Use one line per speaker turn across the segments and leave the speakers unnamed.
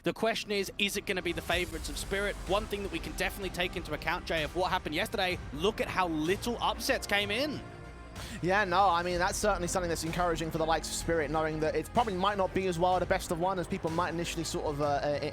The question is it going to be the favorites of Spirit? One thing that we can definitely take into account, Jay, of what happened yesterday, look at how little upsets came in.
Yeah, no, I mean, that's certainly something that's encouraging for the likes of Spirit, knowing that it probably might not be as wild a best of one as people might initially sort of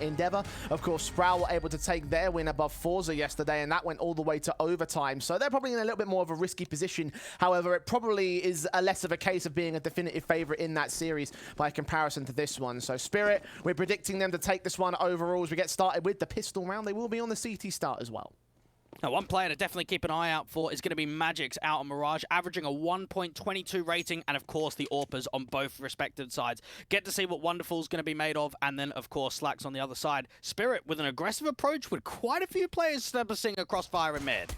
endeavor. Of course, Sprout were able to take their win above Forza yesterday, and that went all the way to overtime. So they're probably in a little bit more of a risky position. However, it probably is a less of a case of being a definitive favorite in that series by comparison to this one. So Spirit, we're predicting them to take this one overall as we get started with the pistol round. They will be on the CT start as well.
Now, one player to definitely keep an eye out for is going to be magixx out on Mirage, averaging a 1.22 rating, and of course the AWPers on both respective sides. Get to see what Wonderful's going to be made of, and then of course Slack's on the other side. Spirit with an aggressive approach with quite a few players stepping across fire in mid.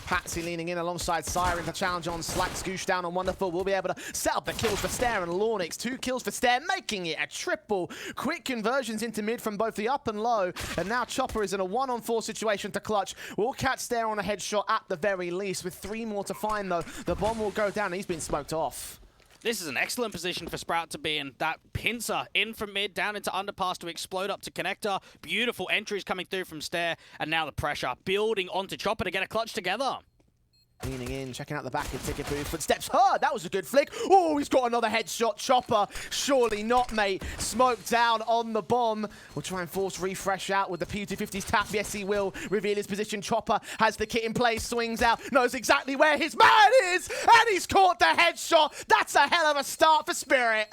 Patsi leaning in alongside Siren to challenge on Slack. Scoosh down on Wonderful. We'll be able to set up the kills for Stair and lauNX. 2 kills for Stair, making it a triple. Quick conversions into mid from both the up and low. And now Chopper is in a 1-on-4 situation to clutch. We'll catch Stair on a headshot at the very least. With 3 more to find, though, the bomb will go down. He's been smoked off.
This is an excellent position for Sprout to be in. That pincer in from mid, down into underpass to explode up to connector. Beautiful entries coming through from Stair. And now the pressure building onto Chopper to get a clutch together.
Leaning in, checking out the back of ticket booth. Footsteps heard. That was a good flick. Oh, he's got another headshot. Chopper. Surely not, mate. Smoke down on the bomb. We'll try and force refresh out with the P250's tap. Yes, he will reveal his position. Chopper has the kit in place, swings out, knows exactly where his man is, and he's caught the headshot. That's a hell of a start for Spirit.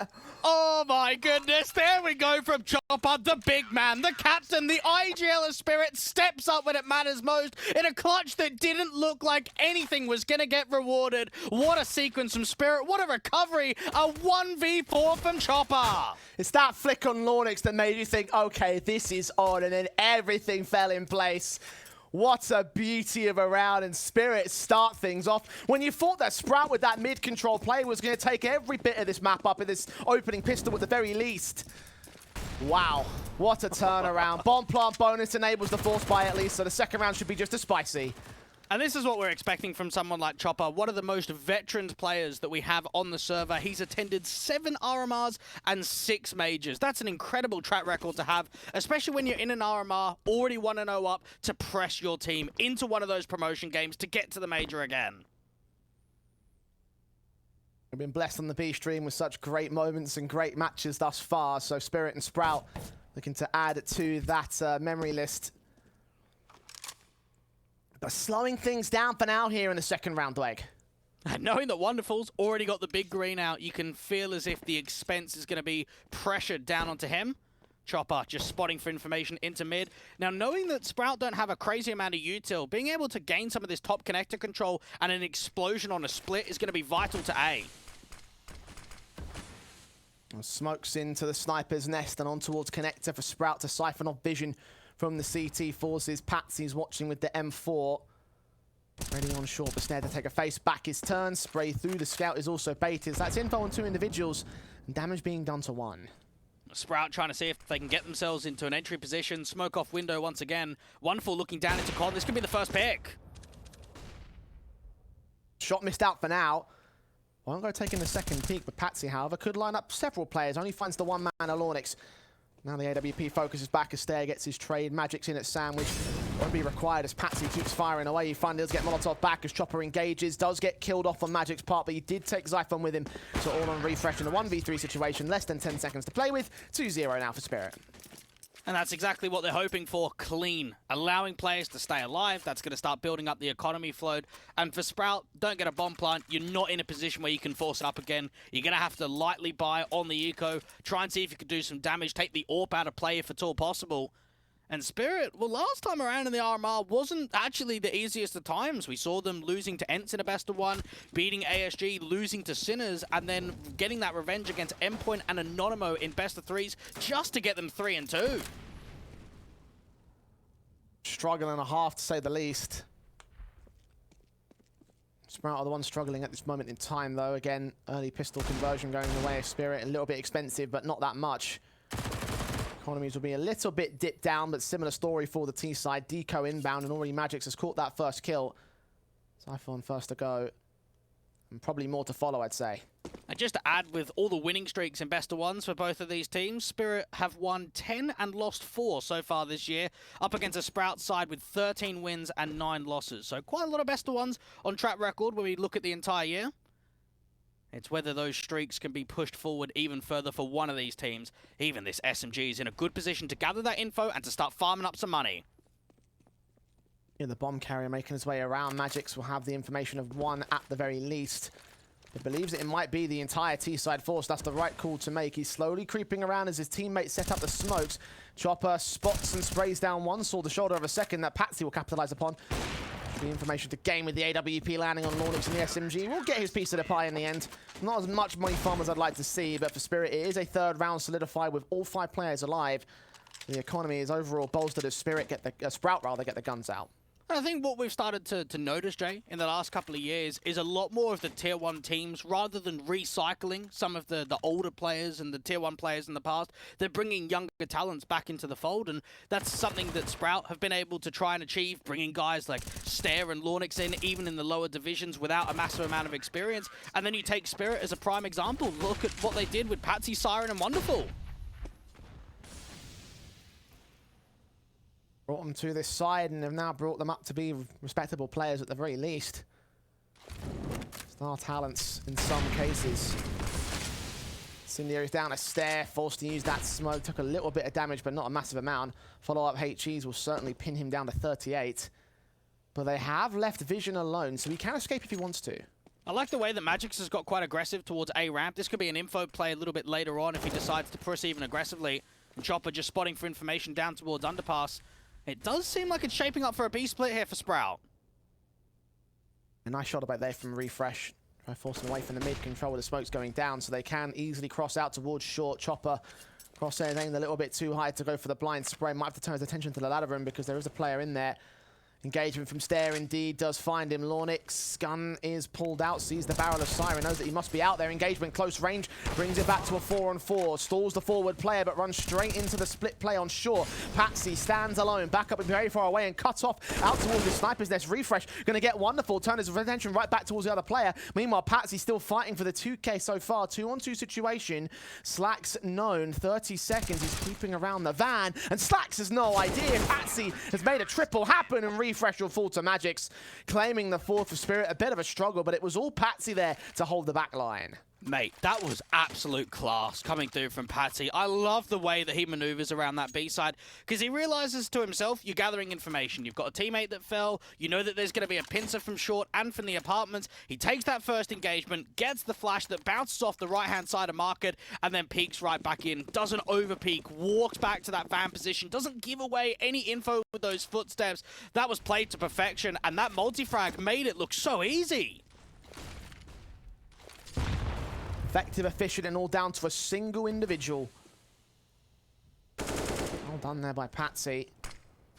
Oh my goodness, there we go from Chopper, the big man, the captain, the IGL of Spirit steps up when it matters most in a clutch that didn't look like anything was going to get rewarded. What a sequence from Spirit, what a recovery, a 1v4 from Chopper.
It's that flick on lauNX that made you think, okay, this is on, and then everything fell in place. What a beauty of a round, and Spirit start things off. When you thought that Sprout with that mid-control play was going to take every bit of this map up in this opening pistol at the very least. Wow, what a turnaround. Bomb plant bonus enables the force buy at least, so the second round should be just as spicy.
And this is what we're expecting from someone like Chopper, one of the most veteran players that we have on the server. He's attended 7 RMRs and 6 majors. That's an incredible track record to have, especially when you're in an RMR, already 1-0 up, to press your team into one of those promotion games to get to the major again.
We've been blessed on the B stream with such great moments and great matches thus far, so Spirit and Sprout looking to add to that memory list. But slowing things down for now here in the second round leg.
And knowing that Wonderful's already got the big green out, you can feel as if the expense is going to be pressured down onto him. Chopper just spotting for information into mid. Now, knowing that Sprout don't have a crazy amount of util, being able to gain some of this top connector control and an explosion on a split is going to be vital to A.
Smokes into the sniper's nest and on towards connector for Sprout to siphon off vision from the CT forces. Patsy's watching with the M4. Ready on short, but Snare to take a face back. His turn, spray through. The scout is also baited. So that's info on 2 individuals, and damage being done to 1.
Sprout trying to see if they can get themselves into an entry position. Smoke off window once again. Wonderful looking down into Con. This could be the first pick.
Shot missed out for now. Won't go taking the second peek, but Patsi, however, could line up several players. Only finds the one man, lauNX. Now the AWP focuses back as Stair gets his trade. magixx in at sandwich. Won't be required as Patsi keeps firing away. He finally does get Molotov back as Chopper engages. Does get killed off on magixx part, but he did take Zyphon with him. So all on refresh in a 1v3 situation. Less than 10 seconds to play with. 2-0 now for Spirit.
And that's exactly what they're hoping for. Clean. Allowing players to stay alive. That's going to start building up the economy float. And for Sprout, don't get a bomb plant. You're not in a position where you can force it up again. You're going to have to lightly buy on the eco. Try and see if you can do some damage. Take the AWP out of play if at all possible. And Spirit, well, last time around in the RMR wasn't actually the easiest of times. We saw them losing to Ents in a best of 1, beating ASG, losing to Sinners, and then getting that revenge against Endpoint and Anonymo in best of 3s just to get them 3-2.
Struggle and a half, to say the least. Sprout are the ones struggling at this moment in time, though. Again, early pistol conversion going the way of Spirit. A little bit expensive, but not that much. Economies will be a little bit dipped down, but similar story for the T side. Deco inbound, and already magixx has caught that first kill. Zyphon first to go. And probably more to follow, I'd say.
And just to add, with all the winning streaks in best of ones for both of these teams, Spirit have won 10 and lost 4 so far this year, up against a Sprout side with 13 wins and 9 losses. So quite a lot of best of ones on track record when we look at the entire year. It's whether those streaks can be pushed forward even further for one of these teams. Even this SMG is in a good position to gather that info and to start farming up some money.
Yeah, the bomb carrier making his way around. magixx will have the information of one at the very least. He believes that it might be the entire T-side force. That's the right call to make. He's slowly creeping around as his teammates set up the smokes. Chopper spots and sprays down one. Saw the shoulder of a second that Patsi will capitalize upon. The information to gain with the AWP landing on lauNX and the SMG will get his piece of the pie in the end. Not as much money farm as I'd like to see, but for Spirit, it is a third round solidified with all 5 players alive. The economy is overall bolstered as Spirit get the Sprout rather get the guns out.
I think what we've started to notice, Jay, in the last couple of years is a lot more of the Tier 1 teams, rather than recycling some of the older players and the Tier 1 players in the past, they're bringing younger talents back into the fold, and that's something that Sprout have been able to try and achieve, bringing guys like Stare and lauNX in, even in the lower divisions, without a massive amount of experience. And then you take Spirit as a prime example. Look at what they did with Patsi, Siren, and Wonderful.
Brought them to this side and have now brought them up to be respectable players at the very least. Star talents in some cases. Incendiary's down a Stare, forced to use that smoke. Took a little bit of damage, but not a massive amount. Follow-up HEs will certainly pin him down to 38. But they have left Vision alone, so he can escape if he wants to.
I like the way that magixx has got quite aggressive towards A ramp. This could be an info play a little bit later on if he decides to push even aggressively. And Chopper just spotting for information down towards underpass. It does seem like it's shaping up for a B split here for Sprout.
A nice shot about there from Refresh. Try forcing away from the mid control with the smokes going down, so they can easily cross out towards short. Chopper crosshair aimed a little bit too high to go for the blind spray. Might have to turn his attention to the ladder room because there is a player in there. Engagement from Stare indeed does find him. lauNX gun is pulled out, sees the barrel of Siren, knows that he must be out there. Engagement close range, brings it back to a 4-on-4. Stalls the forward player, but runs straight into the split play on shore. Patsi stands alone, back up very far away and cut off out towards the sniper's nest. Refresh gonna get Wonderful, turn his attention right back towards the other player. Meanwhile, Patsi still fighting for the 2K so far. 2-on-2 situation. Slacks known, 30 seconds. He's creeping around the van, and Slacks has no idea. Patsi has made a triple happen, and Refresh will fall to magixx, claiming the 4th for Spirit. A bit of a struggle, but it was all Patsi there to hold the back line.
Mate, that was absolute class coming through from Patsi. I love the way that he maneuvers around that B side, because he realizes to himself, you're gathering information. You've got a teammate that fell. You know that there's going to be a pincer from short and from the apartments. He takes that first engagement, gets the flash that bounces off the right-hand side of market, and then peeks right back in. Doesn't over-peek, walks back to that van position, doesn't give away any info with those footsteps. That was played to perfection, and that multi-frag made it look so easy.
Effective, efficient, and all down to a single individual. Well done there by Patsi.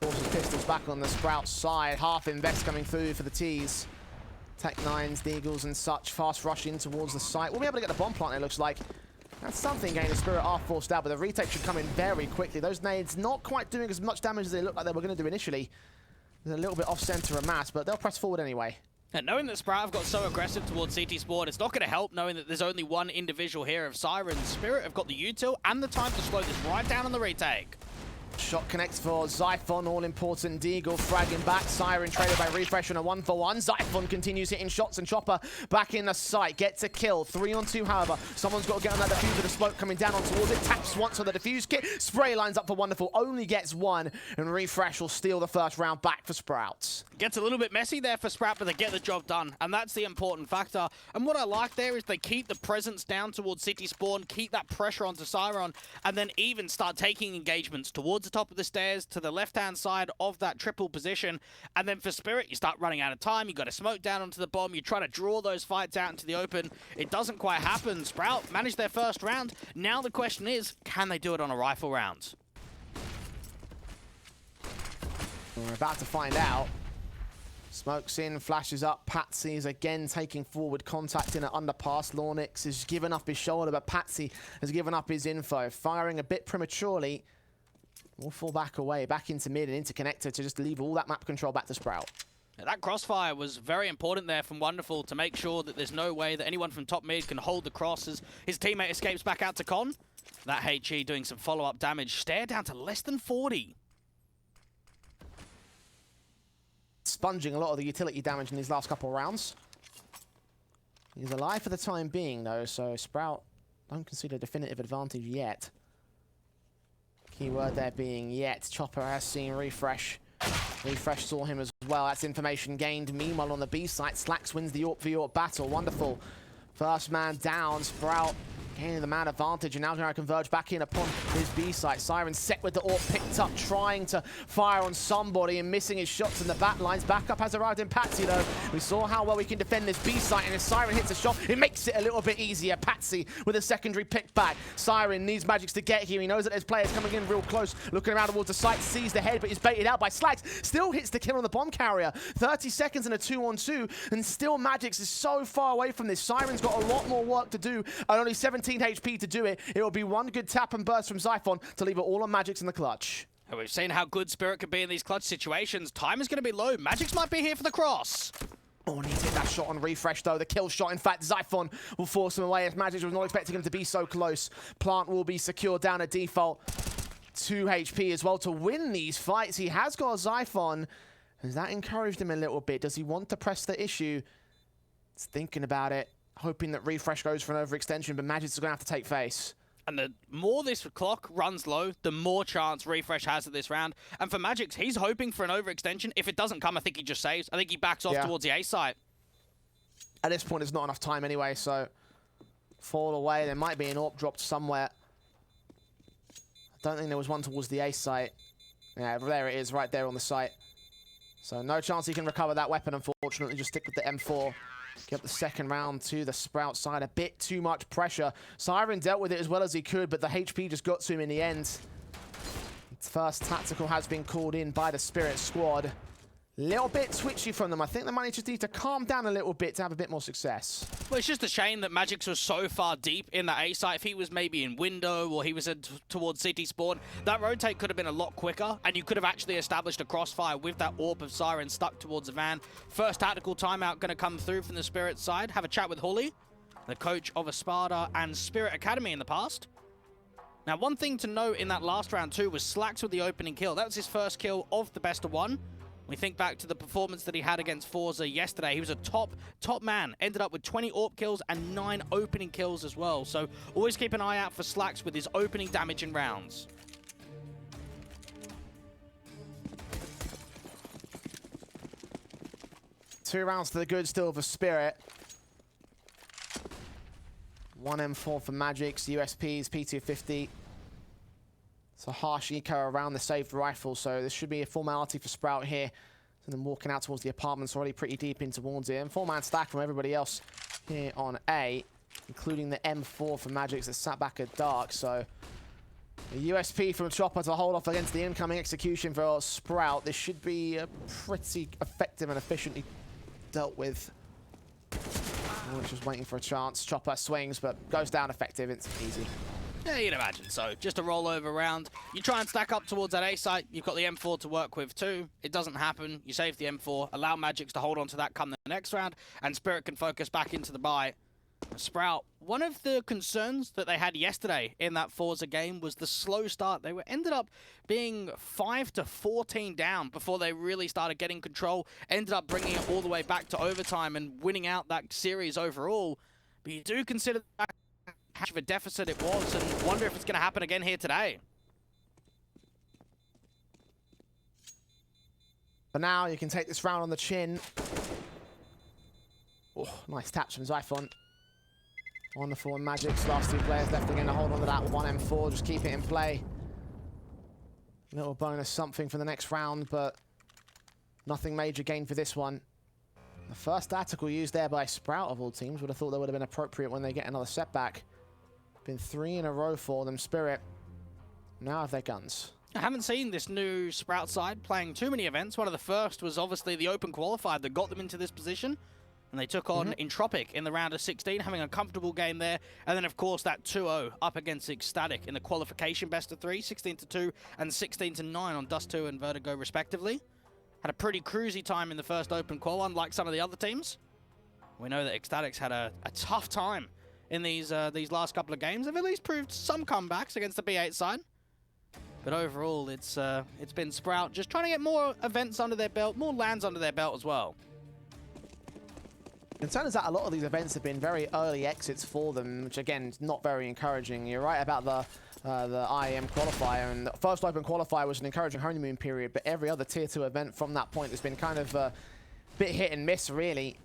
Forces pistols back on the Sprout side. Half invest coming through for the T's. Tech 9s, Deagles, and such. Fast rush in towards the site. We'll be able to get the bomb plant, it looks like. That's something getting the Spirit are forced out, but the retake should come in very quickly. Those nades not quite doing as much damage as they looked like they were going to do initially. They're a little bit off-center of mass, but they'll press forward anyway.
And knowing that Sprout have got so aggressive towards CT Sport, it's not going to help knowing that there's only one individual here of Siren. Spirit have got the util and the time to slow this right down on the retake.
Shot connects for Zyphon, all-important Deagle fragging back. Siren traded by Refresh on a 1-for-1. Zyphon continues hitting shots, and Chopper back in the sight. Gets a kill. 3-on-2, however. Someone's got to get on that defuse with the smoke coming down on towards it. Taps once on the defuse kit. Spray lines up for Wonderful. Only gets one, and Refresh will steal the first round back for Sprouts.
Gets a little bit messy there for Sprout, but they get the job done, and that's the important factor. And what I like there is they keep the presence down towards City Spawn, keep that pressure onto Siren, and then even start taking engagements towards the top of the stairs to the left-hand side of that triple position. And then for Spirit, you start running out of time. You got to smoke down onto the bomb. You try to draw those fights out into the open. It doesn't quite happen. Sprout managed their first round. Now the question is, can they do it on a rifle round?
We're about to find out. Smokes in, flashes up. Patsi is again taking forward contact in at underpass. lauNX has given up his shoulder, but Patsi has given up his info. Firing a bit prematurely. We'll fall back away, back into mid and into connector to just leave all that map control back to Sprout.
That crossfire was very important there from Wonderful to make sure that there's no way that anyone from top mid can hold the cross as his teammate escapes back out to Con. That HE doing some follow-up damage. Stare down to less than 40.
Sponging a lot of the utility damage in these last couple of rounds. He's alive for the time being, though, so Sprout don't concede a definitive advantage yet. Keyword there being yet. Chopper has seen Refresh. Refresh saw him as well. That's information gained. Meanwhile, on the B site, Slax wins the AWP v AWP battle. Wonderful. First man down. Sprout gaining the man advantage, and now going to converge back in upon his B site. Siren set with the AWP picked up, trying to fire on somebody and missing his shots in the back lines. Backup has arrived in Patsi, though. We saw how well we can defend this B site, and if Siren hits a shot, it makes it a little bit easier. Patsi with a secondary pick back. Siren needs magixx to get here. He knows that there's players coming in real close, looking around towards the site, sees the head, but he's baited out by Slax. Still hits the kill on the bomb carrier. 30 seconds and a 2-on-2, and still magixx is so far away from this. Siren's got a lot more work to do, and only 17 HP to do it. It will be one good tap and burst from Zyphon to leave it all on magixx in the clutch.
And we've seen how good Spirit can be in these clutch situations. Time is going to be low. magixx might be here for the cross.
Oh, and he did that shot on Refresh, though. The kill shot, in fact, Zyphon will force him away as magixx was not expecting him to be so close. Plant will be secured down at default. 2 HP as well to win these fights. He has got a Zyphon. Has that encouraged him a little bit? Does he want to press the issue? He's thinking about it, hoping that Refresh goes for an overextension, but magixx is going to have to take face.
And the more this clock runs low, the more chance Refresh has at this round. And for magixx, he's hoping for an overextension. If it doesn't come, I think he just saves. I think he backs off towards the A site.
At this point, there's not enough time anyway, so fall away. There might be an AWP dropped somewhere. I don't think there was one towards the A site. Yeah, there it is, right there on the site. So no chance he can recover that weapon, unfortunately. Just stick with the M4. Get the second round to the Sprout side. A bit too much pressure. Siren dealt with it as well as he could, but the HP just got to him in the end. First tactical has been called in by the Spirit squad. Little bit twitchy from them. I think they might just need to calm down a little bit to have a bit more success.
Well, it's just a shame that magixx was so far deep in the A site. If he was maybe in window or he was towards city spawn, that rotate could have been a lot quicker, and you could have actually established a crossfire with that AWP of Siren stuck towards the van. First tactical timeout going to come through from the Spirit side. Have a chat with Hully, the coach of Espada and Spirit Academy in the past. Now, one thing to note in that last round too was Slax with the opening kill. That was his first kill of the best of one. We think back to the performance that he had against Forza yesterday. He was a top man. Ended up with 20 AWP kills and 9 opening kills as well. So always keep an eye out for Slax with his opening damage in rounds.
Two rounds to the good still for Spirit. 1 M4 for magixx, USPs, P250. It's a harsh eco around the saved rifle, so this should be a formality for Sprout here. And then walking out towards the apartments, already pretty deep in towards it. And 4-man stack from everybody else here on A, including the M4 for magixx that sat back at dark. So the USP from Chopper to hold off against the incoming execution for Sprout. This should be pretty effective and efficiently dealt with. Just waiting for a chance. Chopper swings, but goes down effective. It's easy.
Yeah, you'd imagine so. Just a rollover round. You try and stack up towards that A site. You've got the M4 to work with too. It doesn't happen. You save the M4. Allow magixx to hold on to that come the next round. And Spirit can focus back into the buy. Sprout, one of the concerns that they had yesterday in that Forza game was the slow start. They ended up being 5-14 down before they really started getting control. Ended up bringing it all the way back to overtime and winning out that series overall. But you do consider that how much of a deficit it was, and wonder if it's going to happen again here today.
For now, you can take this round on the chin. Oh, nice taps from Zyphon. Wonderful, and magixx. Last 2 players left again to hold on to that 1 M4. Just keep it in play. Little bonus something for the next round, but nothing major gain for this one. The first tactical used there by Sprout of all teams. Would have thought that would have been appropriate when they get another setback. Been 3 in a row for them. Spirit now have their guns.
I haven't seen this new Sprout side playing too many events. One of the first was obviously the Open Qualifier that got them into this position. And they took on Entropic in the round of 16, having a comfortable game there. And then, of course, that 2-0 up against Ecstatic in the qualification best of 3, 16-2 and 16-9 on Dust 2 and Vertigo, respectively. had a pretty cruisy time in the first open qual, unlike some of the other teams. We know that Ecstatics had a tough time in these last couple of games. They've at least proved some comebacks against the B8 side. But overall, it's been Sprout just trying to get more events under their belt, more lands under their belt as well.
It turns out a lot of these events have been very early exits for them, which again is not very encouraging. You're right about the IEM qualifier, and the first open qualifier was an encouraging honeymoon period, but every other tier 2 event from that point has been kind of a bit hit and miss, really.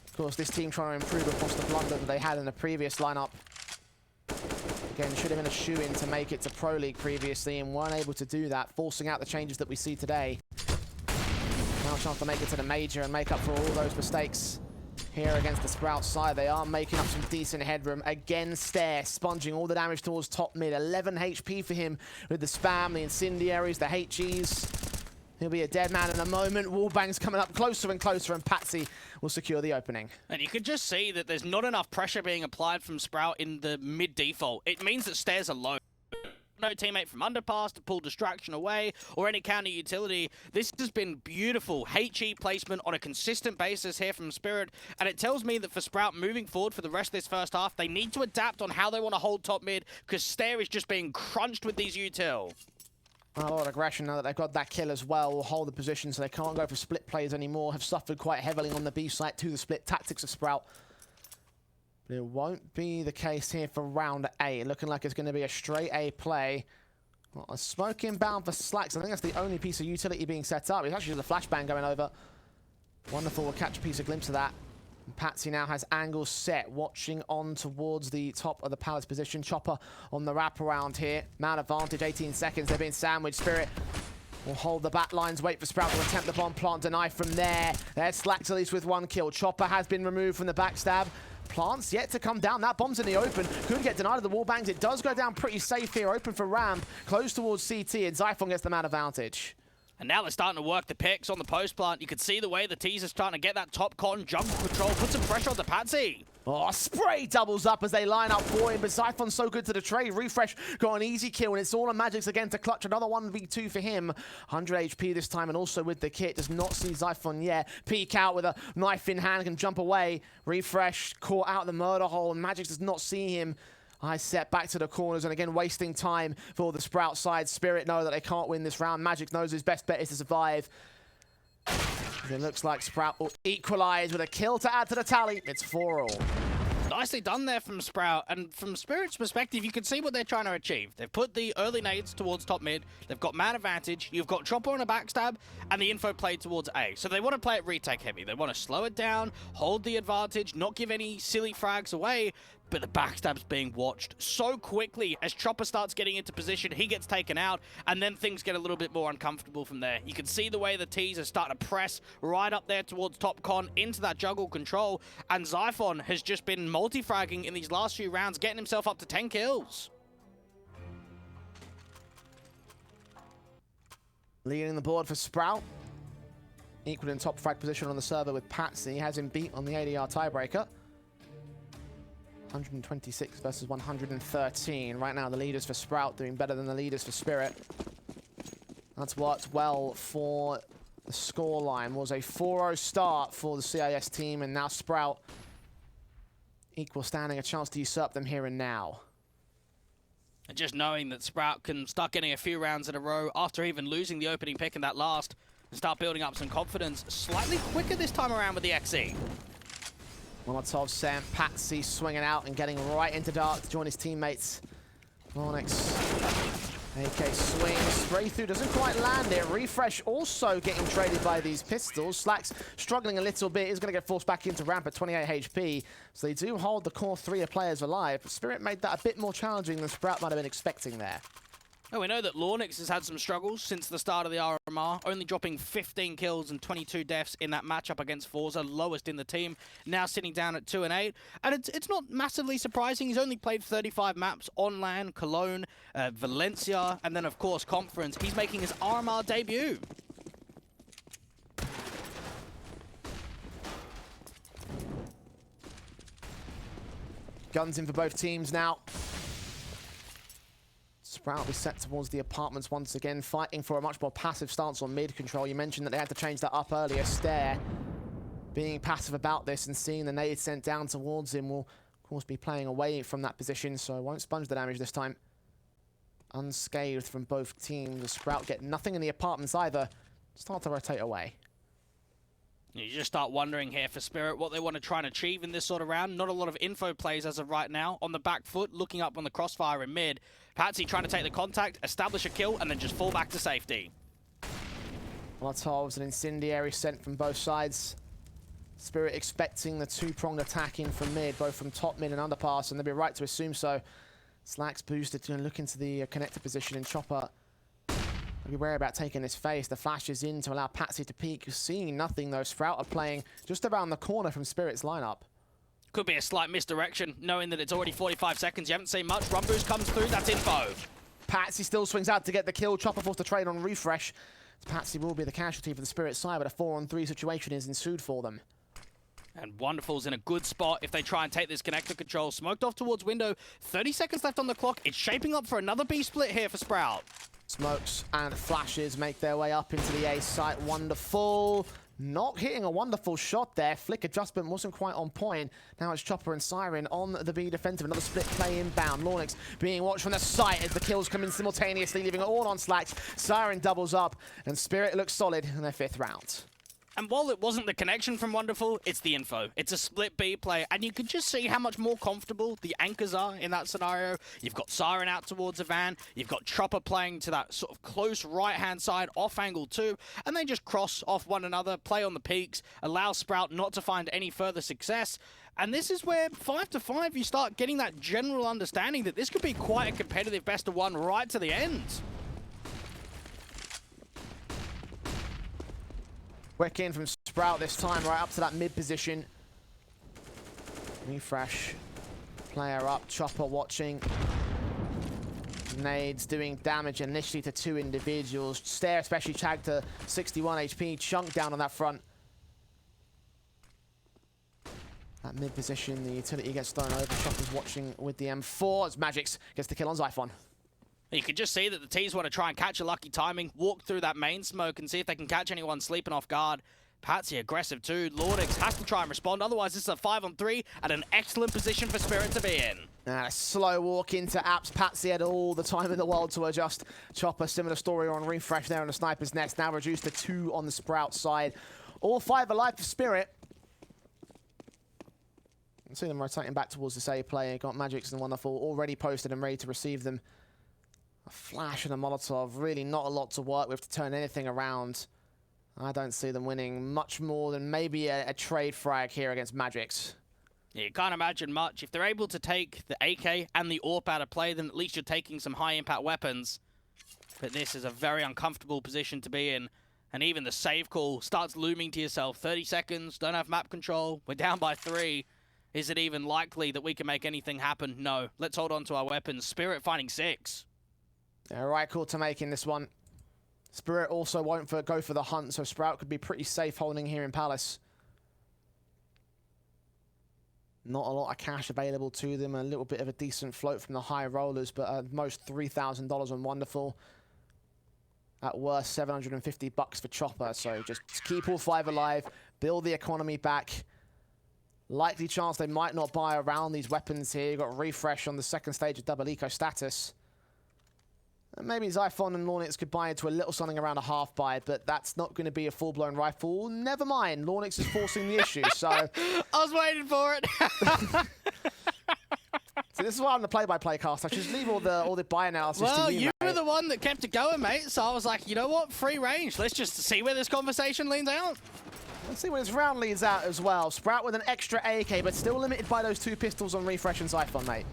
Of course, this team trying to improve across the blunder that they had in the previous lineup. Again, should have been a shoe-in to make it to Pro League previously and weren't able to do that, forcing out the changes that we see today. Now a chance to make it to the major and make up for all those mistakes. Here against the Sprout side, they are making up some decent headroom. Again, Stare sponging all the damage towards top mid. 11 HP for him with the spam, the incendiaries, the HEs. He'll be a dead man in a moment. Wallbang's coming up closer and closer, and Patsi will secure the opening.
And you can just see that there's not enough pressure being applied from Sprout in the mid default. It means that Stares are low. No teammate from underpass to pull distraction away or any counter utility. This has been beautiful HE placement on a consistent basis here from Spirit, and it tells me that for Sprout moving forward for the rest of this first half, they need to adapt on how they want to hold top mid, because Stare is just being crunched with these util.
A lot of aggression now that they've got that kill as well. Will hold the position so they can't go for split plays anymore. Have suffered quite heavily on the B site to the split tactics of Sprout. But it won't be the case here for round A. Looking like it's going to be a straight A play. Well, a smoke inbound for Slacks. I think that's the only piece of utility being set up. It's actually just a flashbang going over. Wonderful, we'll catch a piece of glimpse of that. And Patsi now has angles set, watching on towards the top of the Palace position. Chopper on the wraparound here. Man advantage, 18 seconds. They're being sandwiched. Spirit will hold the back lines, wait for Sprout to attempt the bomb plant, deny from there. There's Slacks at least with 1 kill. Chopper has been removed from the backstab. Plants yet to come down. That bomb's in the open. Could get denied of the wall bangs. It does go down pretty safe here. Open for Ramp. Close towards CT, and Zyphon gets the man advantage.
And now they're starting to work the picks on the post plant. You can see the way the teaser's trying to get that top con jungle control, put some pressure on the Patsi.
Oh, Spray doubles up as they line up for him, but Zyphon's so good to the trade. Refresh got an easy kill, and it's all on magixx again to clutch another 1v2 for him. 100 HP this time, and also with the kit. Does not see Zyphon yet. Peek out with a knife in hand, can jump away. Refresh caught out the murder hole, and magixx does not see him. I set back to the corners, and again wasting time for the Sprout side. Spirit know that they can't win this round. magixx knows his best bet is to survive. It looks like Sprout will equalize with a kill to add to the tally. It's 4-all.
Nicely done there from Sprout, and from Spirit's perspective, you can see what they're trying to achieve. They've put the early nades towards top mid, they've got man advantage, you've got Chopper on a backstab, and the info played towards A. So they want to play it retake heavy. They want to slow it down, hold the advantage, not give any silly frags away, but the backstab's being watched so quickly. As Chopper starts getting into position, he gets taken out, and then things get a little bit more uncomfortable from there. You can see the way the T's are starting to press right up there towards top con into that juggle control, and Zyphon has just been multi-fragging in these last few rounds, getting himself up to 10 kills.
Leading the board for Sprout. Equal in top frag position on the server with Patsi. He has him beat on the ADR tiebreaker. 126 versus 113. Right now, the leaders for Sprout doing better than the leaders for Spirit. That's worked well for the scoreline. Was a 4-0 start for the CIS team, and now Sprout equal standing, a chance to usurp them here and now.
And just knowing that Sprout can start getting a few rounds in a row after even losing the opening pick in that last, and start building up some confidence slightly quicker this time around with the XE.
Molotov sent, Patsi swinging out and getting right into dark to join his teammates. lauNX, AK swing, spray through, doesn't quite land it. Refresh also getting traded by these pistols. Slacks struggling a little bit, is going to get forced back into ramp at 28 HP. So they do hold the core 3 of players alive. Spirit made that a bit more challenging than Sprout might have been expecting there.
Oh, we know that lauNX has had some struggles since the start of the RMR, only dropping 15 kills and 22 deaths in that matchup against Forza, lowest in the team, now sitting down at 2-8. And it's not massively surprising. He's only played 35 maps on LAN, Cologne, Valencia, and then, of course, Conference. He's making his RMR debut. Guns in for both teams now.
Sprout will be set towards the apartments once again, fighting for a much more passive stance on mid control. You mentioned that they had to change that up earlier. Stare being passive about this and seeing the nade sent down towards him will, of course, be playing away from that position, so won't sponge the damage this time. Unscathed from both teams. The Sprout get nothing in the apartments either. Start to rotate away.
You just start wondering here for Spirit what they want to try and achieve in this sort of round. Not a lot of info plays as of right now. On the back foot, looking up on the crossfire in mid. Patsi trying to take the contact, establish a kill, and then just fall back to safety.
Molotovs and incendiary sent from both sides. Spirit expecting the two-pronged attack in from mid, both from top, mid, and underpass, and they'll be right to assume so. Slack's boosted to look into the connector position, and Chopper be wary about taking his face. The flash is in to allow Patsi to peek. Seeing nothing though. Sprout are playing just around the corner from Spirit's lineup.
Could be a slight misdirection, knowing that it's already 45 seconds. You haven't seen much. Run boost comes through. That's info.
Patsi still swings out to get the kill. Chopper forced to trade on refresh. Patsi will be the casualty for the Spirit side, but a 4-on-3 situation is ensued for them.
And Wonderful's in a good spot if they try and take this connector control. Smoked off towards window. 30 seconds left on the clock. It's shaping up for another B split here for Sprout.
Smokes and flashes make their way up into the A site. Wonderful. Not hitting a wonderful shot there. Flick adjustment wasn't quite on point. Now it's Chopper and Siren on the B defensive. Another split play inbound. lauNX being watched from the site as the kills come in simultaneously, leaving it all on Slacks. Siren doubles up, and Spirit looks solid in their 5th round.
And while it wasn't the connection from Wonderful, it's the info. It's a split B play, and you can just see how much more comfortable the anchors are in that scenario. You've got Siren out towards a van, you've got Chopper playing to that sort of close right-hand side, off angle too, and they just cross off one another, play on the peaks, allow Sprout not to find any further success. And this is where 5-5, you start getting that general understanding that this could be quite a competitive best-of-1 right to the end.
Quick in from Sprout this time, right up to that mid position. Refresh. Player up, Chopper watching. Nades doing damage initially to 2 individuals. Stare especially tagged to 61 HP. Chunk down on that front. That mid position, the utility gets thrown over. Chopper's watching with the M4 as magixx gets the kill on Zyphon.
You can just see that the T's want to try and catch a lucky timing, walk through that main smoke and see if they can catch anyone sleeping off guard. Patsi aggressive too. lauNX has to try and respond, otherwise this is a 5-on-3 and an excellent position for Spirit to be in.
And a slow walk into apps. Patsi had all the time in the world to adjust. Chopper, similar story on refresh there on the sniper's nest, now reduced to 2 on the Sprout side. All 5 alive for Spirit. You can see them rotating back towards this A play. Got magixx and Wonderful already posted and ready to receive them. A flash and a Molotov, really not a lot to work with to turn anything around. I don't see them winning much more than maybe a trade frag here against magixx.
Yeah, you can't imagine much. If they're able to take the AK and the AWP out of play, then at least you're taking some high-impact weapons. But this is a very uncomfortable position to be in. And even the save call starts looming to yourself. 30 seconds, don't have map control, we're down by 3. Is it even likely that we can make anything happen? No. Let's hold on to our weapons. Spirit finding 6.
Yeah, right call to make in this one. Spirit also won't go for the hunt, so Sprout could be pretty safe holding here in Palace. Not a lot of cash available to them. A little bit of a decent float from the high rollers, but at most $3,000 on Wonderful. At worst, $750 for Chopper. So just keep all 5 alive, build the economy back. Likely chance they might not buy around these weapons here. You've got refresh on the 2nd stage of double eco status. Maybe Zyphon and lauNX could buy into a little something around a half buy, but that's not going to be a full-blown rifle. Never mind, lauNX is forcing the issue, so...
I was waiting for it!
So this is why I'm the play-by-play cast. I should leave all the buy analysis to you,
you
mate.
were the one that kept it going, mate, so I was like, you know what? Free range. Let's just see where this conversation leans out.
Let's see where this round leads out as well. Sprout with an extra AK, but still limited by those 2 pistols on refresh and Zyphon, mate.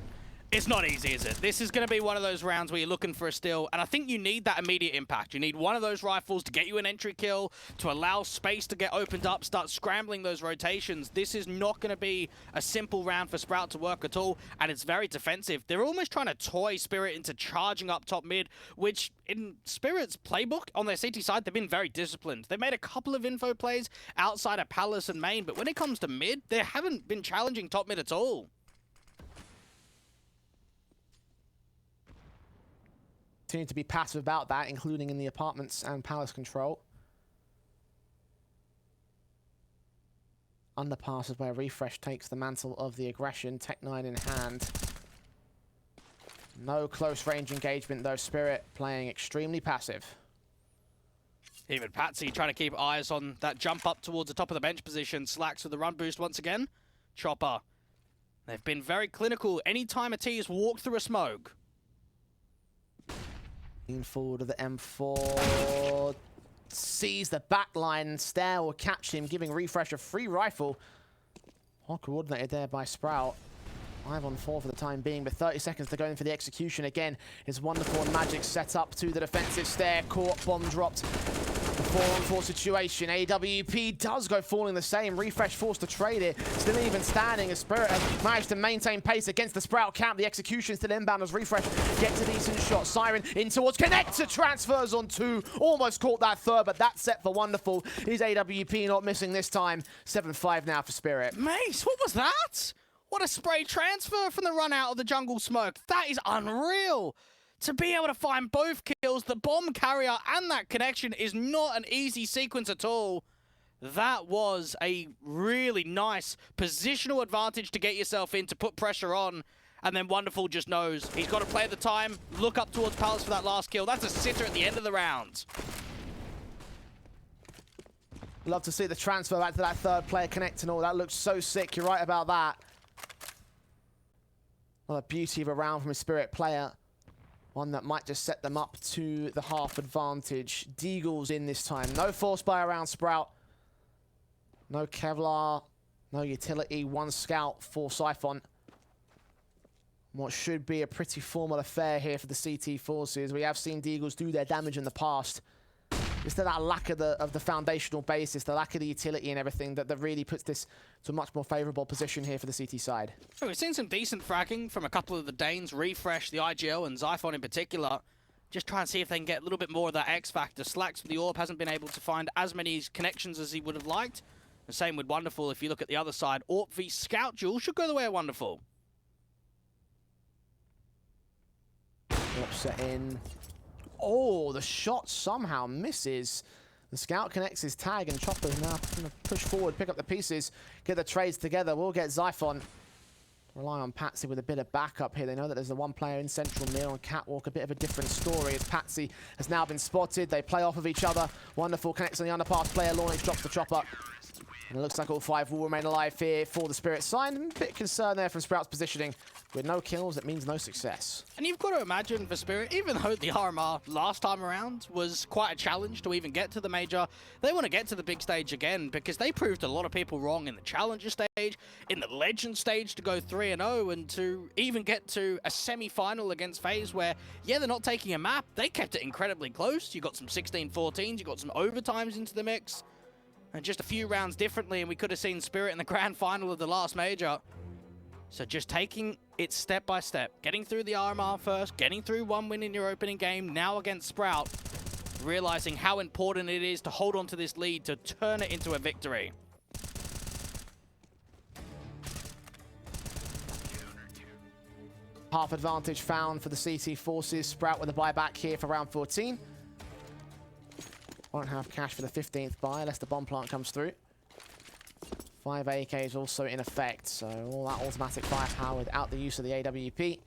It's not easy, is it? This is going to be one of those rounds where you're looking for a steal, and I think you need that immediate impact. You need one of those rifles to get you an entry kill, to allow space to get opened up, start scrambling those rotations. This is not going to be a simple round for Sprout to work at all, and it's very defensive. They're almost trying to toy Spirit into charging up top mid, which in Spirit's playbook on their CT side, they've been very disciplined. They've made a couple of info plays outside of Palace and Main, but when it comes to mid, they haven't been challenging top mid at all.
continue to be passive about that, including in the apartments and palace control. Underpass is where Refresh takes the mantle of the aggression, Tech-9 in hand. No close range engagement though, Spirit playing extremely passive.
Even Patsi trying to keep eyes on that jump up towards the top of the bench position. Slacks with the run boost once again. Chopper. They've been very clinical anytime a T has walked through a smoke.
Lean forward to the M4. Sees the back line. Stair will catch him, giving Refresh a free rifle. Well coordinated there by Sprout. 5 on 4 for the time being, but 30 seconds to go in for the execution again. Is wonderful and magixx set up to the defensive stair. Caught, bomb dropped. The 4 on 4 situation. AWP does go falling the same. Refresh forced to trade it. Still even standing as Spirit has managed to maintain pace against the Sprout camp. The execution still inbound as Refresh gets a decent shot. Siren in towards connector, transfers on 2. Almost caught that third, but that's set for wonderful. Is AWP not missing this time? 7-5 now for Spirit.
Mace, what was that? What a spray transfer from the run out of the jungle smoke. That is unreal. To be able to find both kills, the bomb carrier and that connection is not an easy sequence at all. That was a really nice positional advantage to get yourself in, to put pressure on. And then Wonderful just knows he's got to play at the time, look up towards Palace for that last kill. That's a sitter at the end of the round.
Love to see the transfer back to that third player connect and all. That looks so sick. You're right about that. Well, the beauty of a round from a Spirit player. One that might just set them up to the half advantage. Deagle's in this time. No force buy around Sprout. No Kevlar. No utility. 1 scout for Zyphon. What should be a pretty formal affair here for the CT forces. We have seen Deagles do their damage in the past. It's that lack of the foundational basis, the lack of the utility and everything that really puts this to a much more favourable position here for the CT side.
Oh, we've seen some decent fragging from a couple of the Danes, Refresh, the IGL, and Zyphon in particular. Just try and see if they can get a little bit more of that X factor. Slacks with the AWP hasn't been able to find as many connections as he would have liked. The same with Wonderful. If you look at the other side, AWP v Scout duel should go the way of Wonderful.
AWP set in. Oh, the shot somehow misses. The Scout connects his tag, and Chopper's now going to push forward, pick up the pieces, get the trades together. We'll get Zyphon. Rely on Patsi with a bit of backup here. They know that there's the one player in central near on Catwalk. A bit of a different story as Patsi has now been spotted. They play off of each other. Wonderful connects on the underpass player. lauNX drops the Chopper. And it looks like all 5 will remain alive here for the Spirit side. A bit concerned there from Sprout's positioning. With no kills, it means no success.
And you've got to imagine for Spirit, even though the RMR last time around was quite a challenge to even get to the major, they want to get to the big stage again because they proved a lot of people wrong in the challenger stage, in the legend stage to go 3-0, and to even get to a semi-final against FaZe where, yeah, they're not taking a map. They kept it incredibly close. You got some 16-14s, you got some overtimes into the mix. And just a few rounds differently, and we could have seen Spirit in the grand final of the last major. So just taking it step by step, getting through the RMR first, getting through 1 win in your opening game, now against Sprout, realizing how important it is to hold on to this lead, to turn it into a victory.
Half advantage found for the CT forces. Sprout with a buyback here for round 14. Won't have cash for the 15th buy unless the bomb plant comes through. 5 AKs also in effect, so all that automatic firepower without the use of the AWP.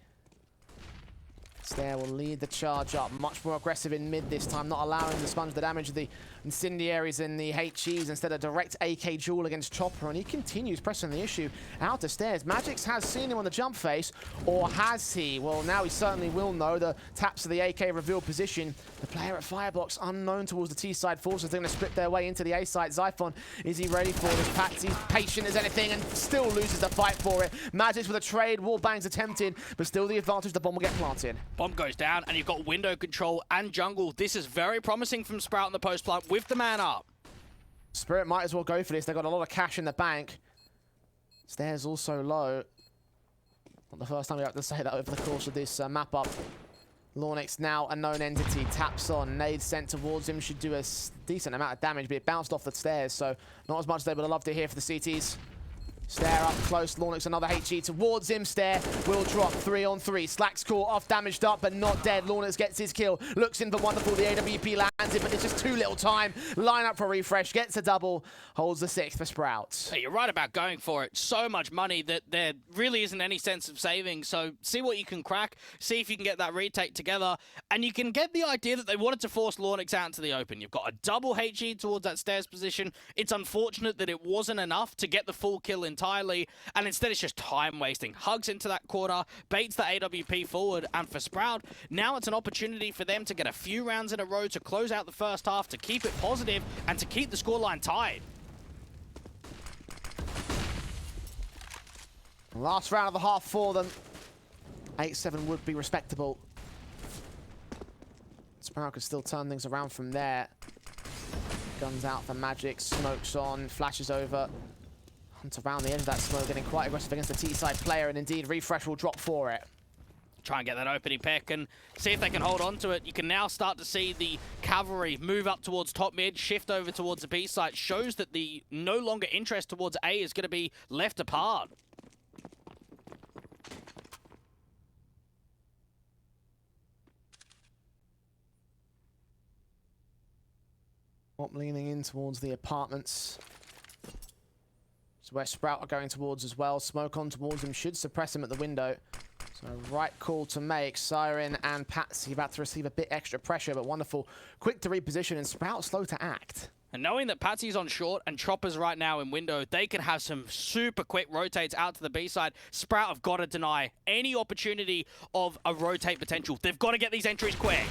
Stair will lead the charge up, much more aggressive in mid this time, not allowing to sponge the damage of the incendiaries and the HEs, instead of direct AK duel against Chopper, and he continues pressing the issue out the stairs. magixx has seen him on the jump face, or has he? Well, now he certainly will know. The taps of the AK reveal position. The player at Firebox, unknown towards the T-side forces, they're going to split their way into the A-side. Zyphon, is he ready for this? Patsy's patient as anything and still loses the fight for it. magixx with a trade, wall bangs attempted, but still the advantage, the bomb will get planted.
Bomb goes down, and you've got window control and jungle. This is very promising from Sprout in the post plant with the man up.
Spirit might as well go for this. They've got a lot of cash in the bank. Stairs also low. Not the first time we have to say that over the course of this map up. lauNX now a known entity. Taps on. Nade sent towards him. Should do a decent amount of damage, but it bounced off the stairs, so not as much as they would have loved to hear for the CTs. Stare up close, lauNX another HE towards him. Stare will drop 3-on-3. Slack's caught off, damaged up, but not dead. lauNX gets his kill, looks in for wonderful. The AWP lands it, but it's just too little time. Line up for refresh, gets a double, holds the 6th for Sprout.
Hey, you're right about going for it. So much money that there really isn't any sense of saving. So see what you can crack, see if you can get that retake together, and you can get the idea that they wanted to force lauNX out into the open. You've got a double HE towards that stairs position. It's unfortunate that it wasn't enough to get the full kill entirely, and instead it's just time wasting. Hugs into that quarter, baits the AWP forward, and for Sprout, now it's an opportunity for them to get a few rounds in a row to close out the first half, to keep it positive, and to keep the scoreline tied.
Last round of the half for them. 8-7 would be respectable. Sprout could still turn things around from there. Guns out for magixx, smokes on, flashes over. Hunt around the edge of that smoke, getting quite aggressive against the T-side player, and indeed refresh will drop for it.
Try and get that opening pick and see if they can hold on to it. You can now start to see the cavalry move up towards top mid, shift over towards the B site. Shows that the no longer interest towards A is going to be left apart.
Op leaning in towards the apartments. So where Sprout are going towards as well. Smoke on towards him should suppress him at the window. So right call to make. Siren and Patsi about to receive a bit extra pressure, but wonderful. Quick to reposition, and Sprout slow to act.
And knowing that Patsi's on short and Chopper's right now in window, they can have some super quick rotates out to the B side. Sprout have got to deny any opportunity of a rotate potential. They've got to get these entries quick.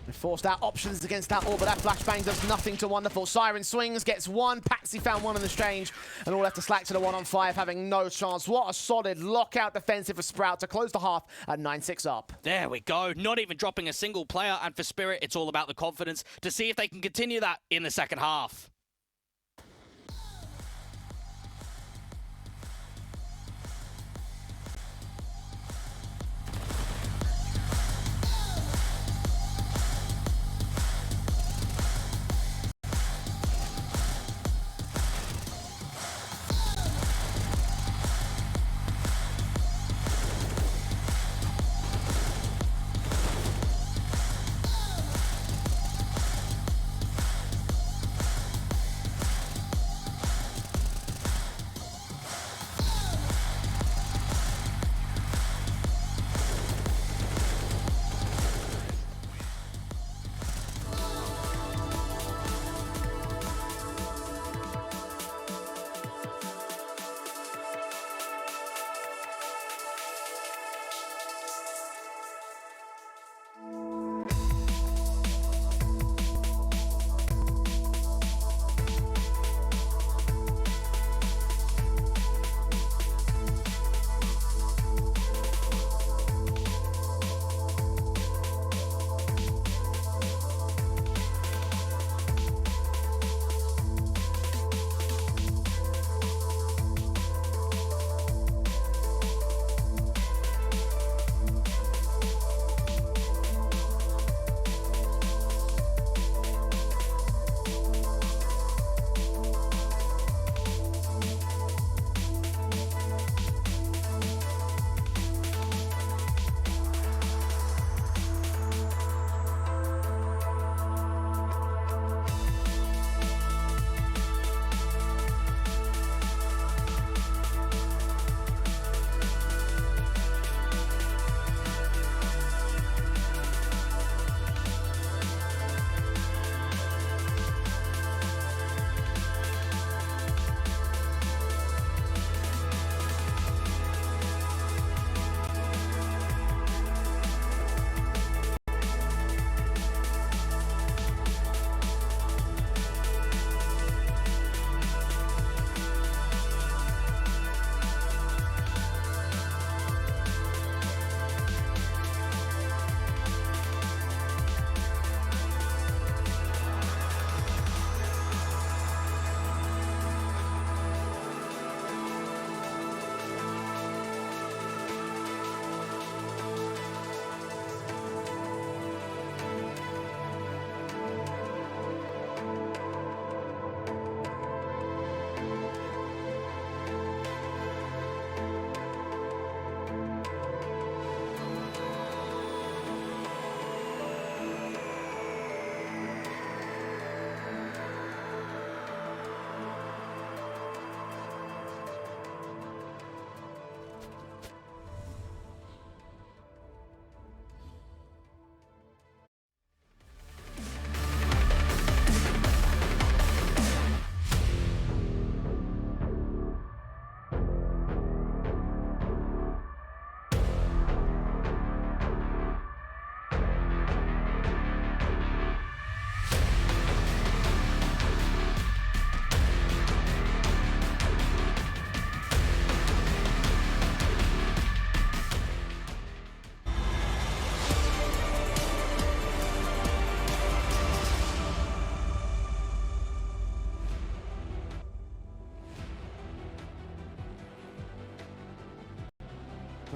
They forced out options against that all, but that flashbang does nothing to wonderful. Siren swings, gets one. Patsi found one in the exchange, and all left to Slack to the 1-on-5, having no chance. What a solid lockout defensive for Sprout to close the half at 9-6 up.
There we go. Not even dropping a single player, and for Spirit, it's all about the confidence to see if they can continue that in the second half.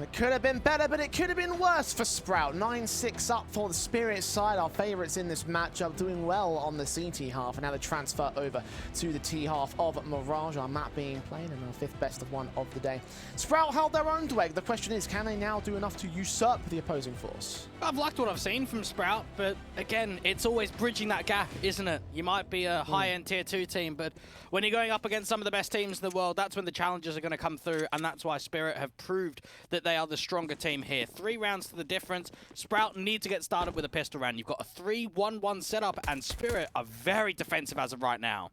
It could have been better, but it could have been worse for Sprout. 9-6 up for the Spirit side. Our favorites in this matchup doing well on the CT half. And now the transfer over to the T half of Mirage. Our map being played and our fifth best of one of the day. Sprout held their own dweg. The question is, can they now do enough to usurp the opposing force?
I've liked what I've seen from Sprout, but again, it's always bridging that gap, isn't it? You might be a high-end tier 2 team, but when you're going up against some of the best teams in the world, that's when the challenges are going to come through, and that's why Spirit have proved that they are the stronger team here. 3 rounds to the difference. Sprout need to get started with a pistol round. You've got a 3-1-1 setup, and Spirit are very defensive as of right now.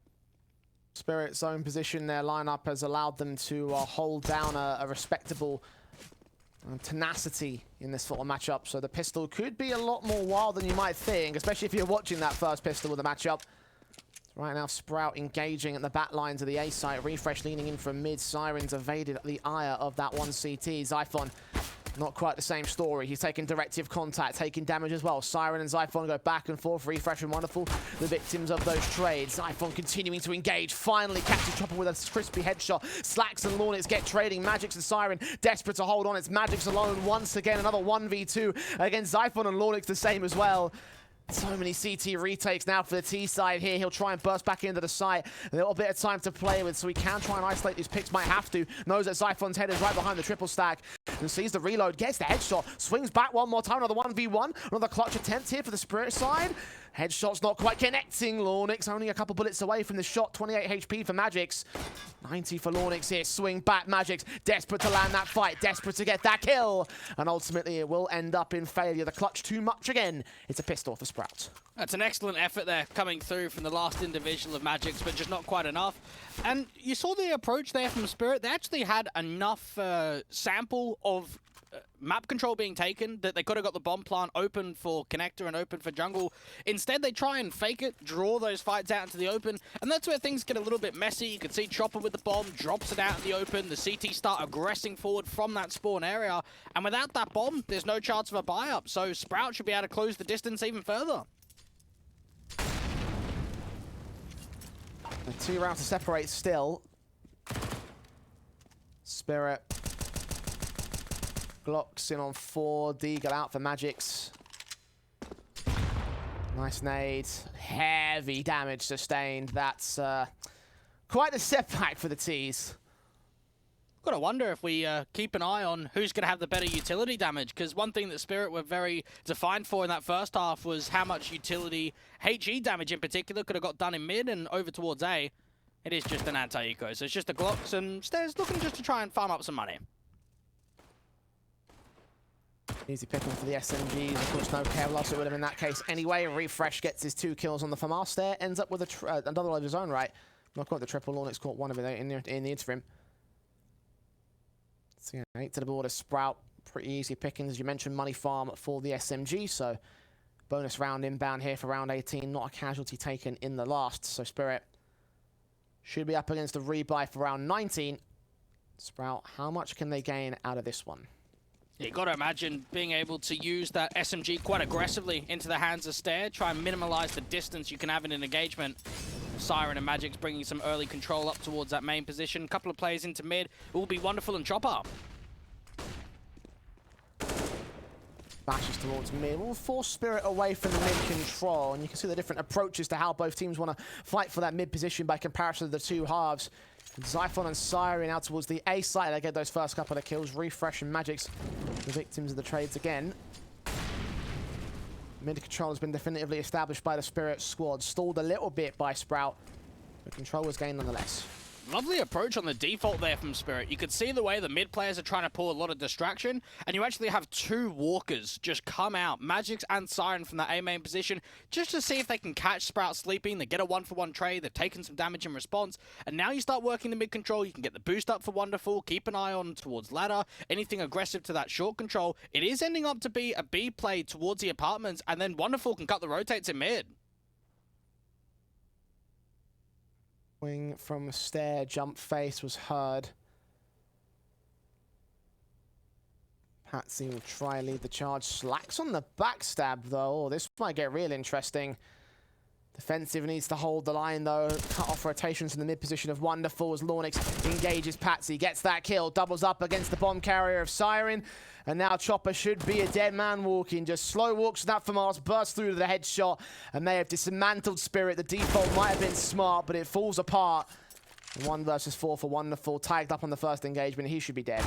Spirit's own position, their lineup has allowed them to hold down a respectable tenacity in this sort of matchup. So the pistol could be a lot more wild than you might think, especially if you're watching that first pistol of the matchup. Right now, Sprout engaging at the back lines of the A site. Refresh leaning in from mid. Sirens evaded the ire of that one CT. Zyphon, not quite the same story. He's taking directive contact, taking damage as well. Siren and Zyphon go back and forth. Refresh and Wonderful, the victims of those trades. Zyphon continuing to engage. Finally catches Chopper with a crispy headshot. Slacks and lauNX get trading. magixx and Siren desperate to hold on. It's magixx alone once again. Another 1v2 against Zyphon and lauNX the same as well. So many CT retakes now for the T side here. He'll try and burst back into the site. A little bit of time to play with, so he can try and isolate these picks. Might have to. Knows that Zyphon's head is right behind the triple stack. And sees the reload. Gets the headshot. Swings back one more time. Another 1v1. Another clutch attempt here for the Spirit side. Headshot's not quite connecting. lauNX only a couple bullets away from the shot. 28 HP for magixx. 90 for lauNX here. Swing back. magixx desperate to land that fight. Desperate to get that kill. And ultimately it will end up in failure. The clutch too much again. It's a pistol for Sprout.
That's an excellent effort there coming through from the last individual of magixx, but just not quite enough. And you saw the approach there from Spirit. They actually had enough sample of map control being taken that they could have got the bomb plant open for connector and open for jungle. Instead, they try and fake it, draw those fights out into the open, and that's where things get a little bit messy. You can see Chopper with the bomb, drops it out in the open. The CT start aggressing forward from that spawn area, and without that bomb, there's no chance of a buy-up, so Sprout should be able to close the distance even further.
The 2 rounds to separate still. Spirit Glocks in on 4. Deagle out for magixx. Nice nade. Heavy damage sustained. That's quite a setback for the T's.
Got to wonder if we keep an eye on who's going to have the better utility damage, because one thing that Spirit were very defined for in that first half was how much utility, HE damage in particular, could have got done in mid and over towards A. It is just an anti-eco, so it's just the Glocks, and Stairs looking just to try and farm up some money.
Easy picking for the SMGs. Of course, no care loss. It would have been in that case anyway. Refresh gets his 2 kills on the Famar. Stair ends up with another of his own right. Not quite the triple. lauNX caught one of it in the interim. So yeah, 8 to the border. Sprout. Pretty easy pickings. As you mentioned, money farm for the SMG. So bonus round inbound here for round 18. Not a casualty taken in the last. So Spirit should be up against a rebuy for round 19. Sprout, how much can they gain out of this one?
You've got to imagine being able to use that SMG quite aggressively into the hands of Stair, try and minimize the distance you can have in an engagement. Siren and magixx bringing some early control up towards that main position. Couple of plays into mid. It will be Wonderful and Chopper.
Bashes towards mid. Will force Spirit away from the mid control. And you can see the different approaches to how both teams want to fight for that mid position by comparison to the 2 halves. Zyphon and Siren out towards the A side. They get those first couple of kills. Refresh and magixx, the victims of the trades again. Mid control has been definitively established by the Spirit squad. Stalled a little bit by Sprout, but control was gained nonetheless.
Lovely approach on the default there from Spirit. You could see the way the mid players are trying to pull a lot of distraction, and you actually have 2 walkers just come out, magixx and Siren from that A main position, just to see if they can catch Sprout sleeping. They get a 1-for-1 trade, they've taken some damage in response, and now you start working the mid control. You can get the boost up for Wonderful, keep an eye on towards ladder, anything aggressive to that short control. It is ending up to be a B play towards the apartments, and then Wonderful can cut the rotates in mid.
Wing from Stair, jump face was heard. Patsi will try and lead the charge. Slacks on the backstab though. Oh, this might get real interesting. Defensive needs to hold the line though. Cut off rotations in the mid position of Wonderful as lauNX engages Patsi, gets that kill, doubles up against the bomb carrier of Siren. And now Chopper should be a dead man walking. Just slow walks that from Mars, bursts through the headshot, and they have dismantled Spirit. The default might have been smart, but it falls apart. 1 versus 4 for Wonderful, tagged up on the first engagement. He should be dead.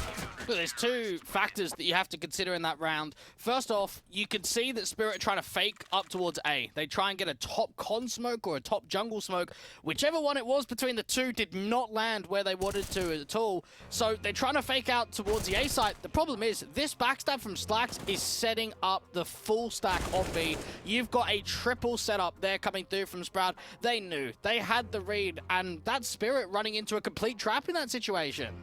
Well, there's two factors that you have to consider in that round. First off, you could see that Spirit trying to fake up towards A. They try and get a top con smoke or a top jungle smoke. Whichever one it was between the two did not land where they wanted to at all. So they're trying to fake out towards the A site. The problem is this backstab from Slacks is setting up the full stack of B. You've got a triple setup there coming through from Sprout. They knew. They had the read, and that Spirit running into a complete trap in that situation.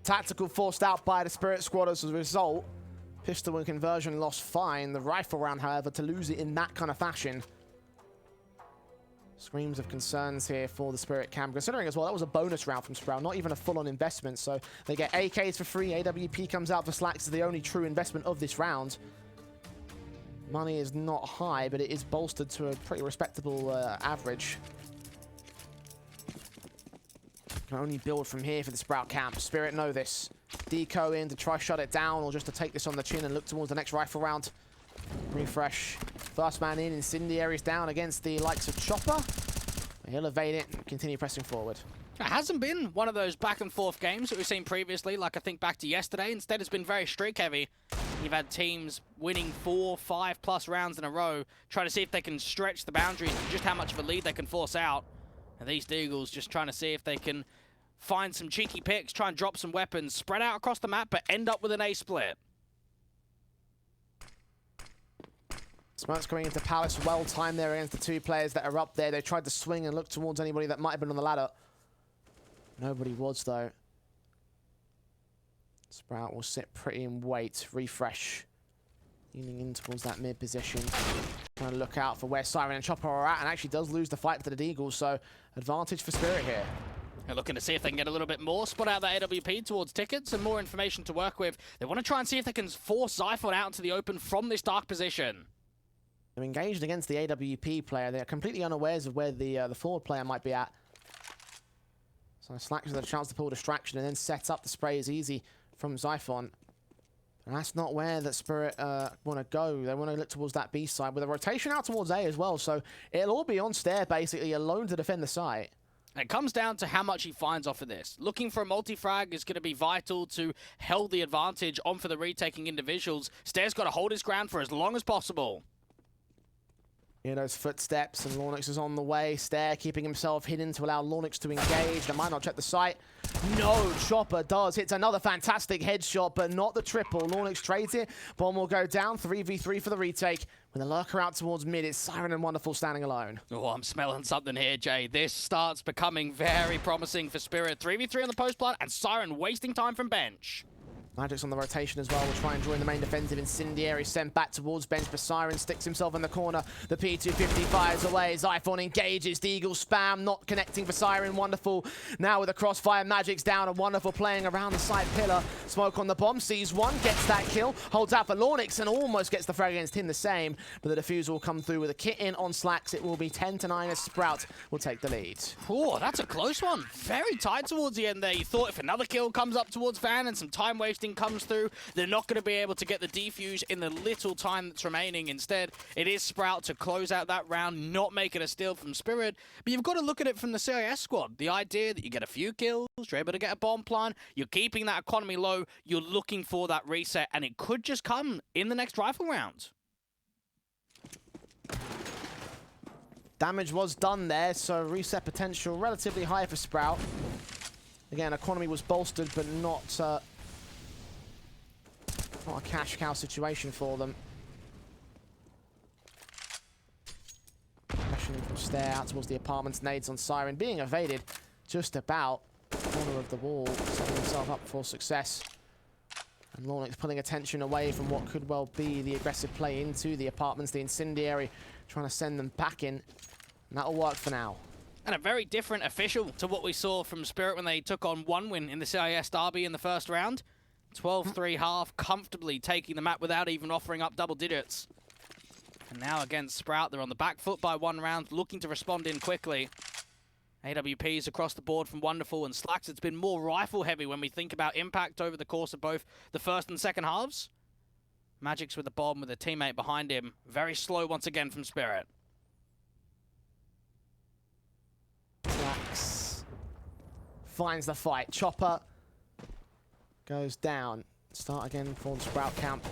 Tactical forced out by the Spirit squad as a result. Pistol and conversion lost fine. The rifle round, however, to lose it in that kind of fashion. Screams of concerns here for the Spirit camp. Considering as well, that was a bonus round from Sprout, not even a full-on investment. So they get AKs for free. AWP comes out for Slacks as the only true investment of this round. Money is not high, but it is bolstered to a pretty respectable average. Can only build from here for the Sprout camp. Spirit know this. Deco in to try shut it down, or just to take this on the chin and look towards the next rifle round. Refresh. First man in, Incendiary's down against the likes of Chopper. He'll evade it and continue pressing forward.
It hasn't been one of those back and forth games that we've seen previously, like I think back to yesterday. Instead, it's been very streak heavy. You've had teams winning 4, 5+ rounds in a row, trying to see if they can stretch the boundaries to just how much of a lead they can force out. And these Deagles just trying to see if they can find some cheeky picks, try and drop some weapons, spread out across the map, but end up with an A split.
Smoke's coming into Palace, well timed there against the two players that are up there. They tried to swing and look towards anybody that might have been on the ladder. Nobody was though. Sprout will sit pretty and wait. Refresh. Leaning in towards that mid position. Trying to look out for where Siren and Chopper are at, and actually does lose the fight to the Deagles, so advantage for Spirit here.
They're looking to see if they can get a little bit more, spot out that AWP towards tickets and more information to work with. They want to try and see if they can force Zyphon out into the open from this dark position.
They're engaged against the AWP player. They're completely unawares of where the forward player might be at. So Slacks has a chance to pull distraction and then set up the spray is easy from Zyphon. And that's not where that Spirit want to go. They want to look towards that B side with a rotation out towards A as well. So it'll all be on Stair basically alone to defend the site.
And it comes down to how much he finds off of this. Looking for a multi-frag is going to be vital to hold the advantage on for the retaking individuals. Stair's got to hold his ground for as long as possible.
Hear those footsteps, and lauNX is on the way. Stair keeping himself hidden to allow lauNX to engage. They might not check the site. No, Chopper does. Hits another fantastic headshot, but not the triple. lauNX trades it. Bomb will go down. 3v3 for the retake. With a lurker out towards mid, it's Siren and Wonderful standing alone.
Oh, I'm smelling something here, Jay. This starts becoming very promising for Spirit. 3v3 on the post plant, and Siren wasting time from bench.
magixx on the rotation as well. Will try and join the main defensive. Incendiary sent back towards bench, but Siren sticks himself in the corner. The P250 fires away. Zyphon engages. The Eagle spam, not connecting for Siren. Wonderful now with a crossfire. magixx down, and Wonderful playing around the side pillar. Smoke on the bomb, sees one, gets that kill, holds out for lauNX, and almost gets the frag against him the same. But the defuse will come through with a kit in on Slacks. It will be 10-9 as Sprout will take the lead.
Oh, that's a close one. Very tight towards the end there. You thought if another kill comes up towards Van and some time wasting comes through, they're not going to be able to get the defuse in the little time that's remaining. Instead, it is Sprout to close out that round, not make it a steal from Spirit. But you've got to look at it from the CIS squad. The idea that you get a few kills, you're able to get a bomb plant, you're keeping that economy low, you're looking for that reset, and it could just come in the next rifle round.
Damage was done there, so reset potential relatively high for Sprout. Again, economy was bolstered, but not a cash cow situation for them. Rushing from Stair out towards the apartments, nades on Siren, being evaded just about corner of the wall, setting himself up for success. And lauNX pulling attention away from what could well be the aggressive play into the apartments. The Incendiary trying to send them back in, and that'll work for now.
And a very different official to what we saw from Spirit when they took on one win in the CIS derby in the first round. 12-3 half, comfortably taking the map without even offering up double digits. And now against Sprout, they're on the back foot by 1 round, looking to respond in quickly. AWPs across the board from Wonderful and Slacks. It's been more rifle heavy when we think about impact over the course of both the first and second halves. magixx with the bomb with a teammate behind him. Very slow once again from Spirit.
Slacks finds the fight. Chopper goes down. Start again for the Sprout camp.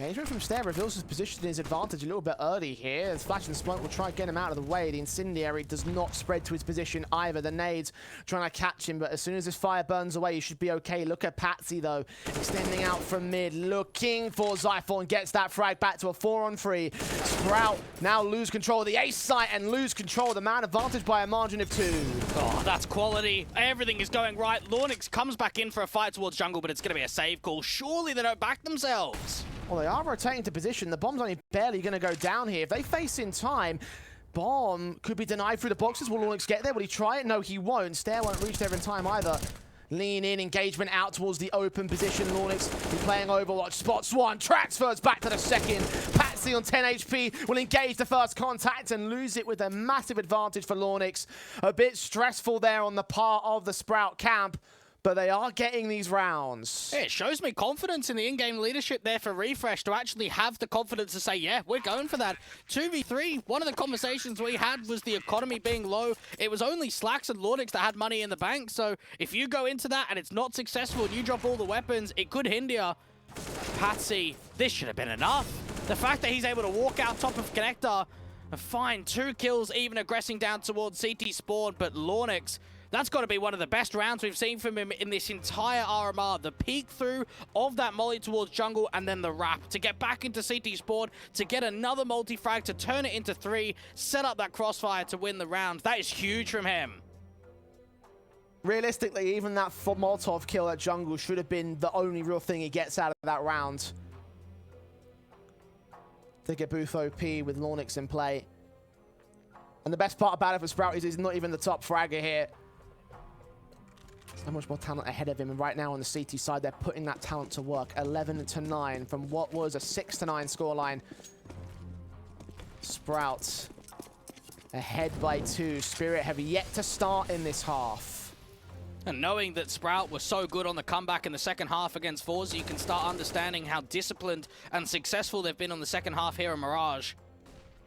Engagement from Stair reveals his position to his advantage a little bit early here. As Flash and Smoke will try and get him out of the way. The Incendiary does not spread to his position either. The nades trying to catch him, but as soon as his fire burns away, you should be okay. Look at Patsi, though, extending out from mid, looking for Zyphon. Gets that frag back to a 4-on-3. Sprout now lose control of the ace site and lose control of the man advantage by a margin of 2.
Oh, that's quality. Everything is going right. lauNX comes back in for a fight towards jungle, but it's going to be a save call. Surely they don't back themselves.
Well, they are rotating to position. The bomb's only barely going to go down here. If they face in time, bomb could be denied through the boxes. Will lauNX get there? Will he try it? No, he won't. Stair won't reach there in time either. Lean in, engagement out towards the open position. lauNX be playing Overwatch. Spots one, transfers back to the second. Patsi on 10 HP will engage the first contact and lose it with a massive advantage for lauNX. A bit stressful there on the part of the Sprout camp, but they are getting these rounds.
Yeah, it shows me confidence in the in-game leadership there for Refresh to actually have the confidence to say, yeah, we're going for that. 2v3, one of the conversations we had was the economy being low. It was only Slacks and lauNX that had money in the bank, so if you go into that and it's not successful and you drop all the weapons, it could hinder you. Patsi, this should have been enough. The fact that he's able to walk out top of Connector and find 2 kills, even aggressing down towards CT spawn, but lauNX, that's got to be one of the best rounds we've seen from him in this entire RMR. The peek through of that molly towards jungle and then the wrap to get back into CT spawn, to get another multi-frag, to turn it into 3, set up that crossfire to win the round. That is huge from him.
Realistically, even that Molotov kill at jungle should have been the only real thing he gets out of that round. They get Booth OP with lauNX in play. And the best part about it for Sprout is he's not even the top fragger here. So much more talent ahead of him, and right now on the CT side, they're putting that talent to work. 11-9 from what was a 6-9 scoreline. Sprout ahead by 2. Spirit have yet to start in this half.
And knowing that Sprout was so good on the comeback in the second half against Forza, you can start understanding how disciplined and successful they've been on the second half here in Mirage.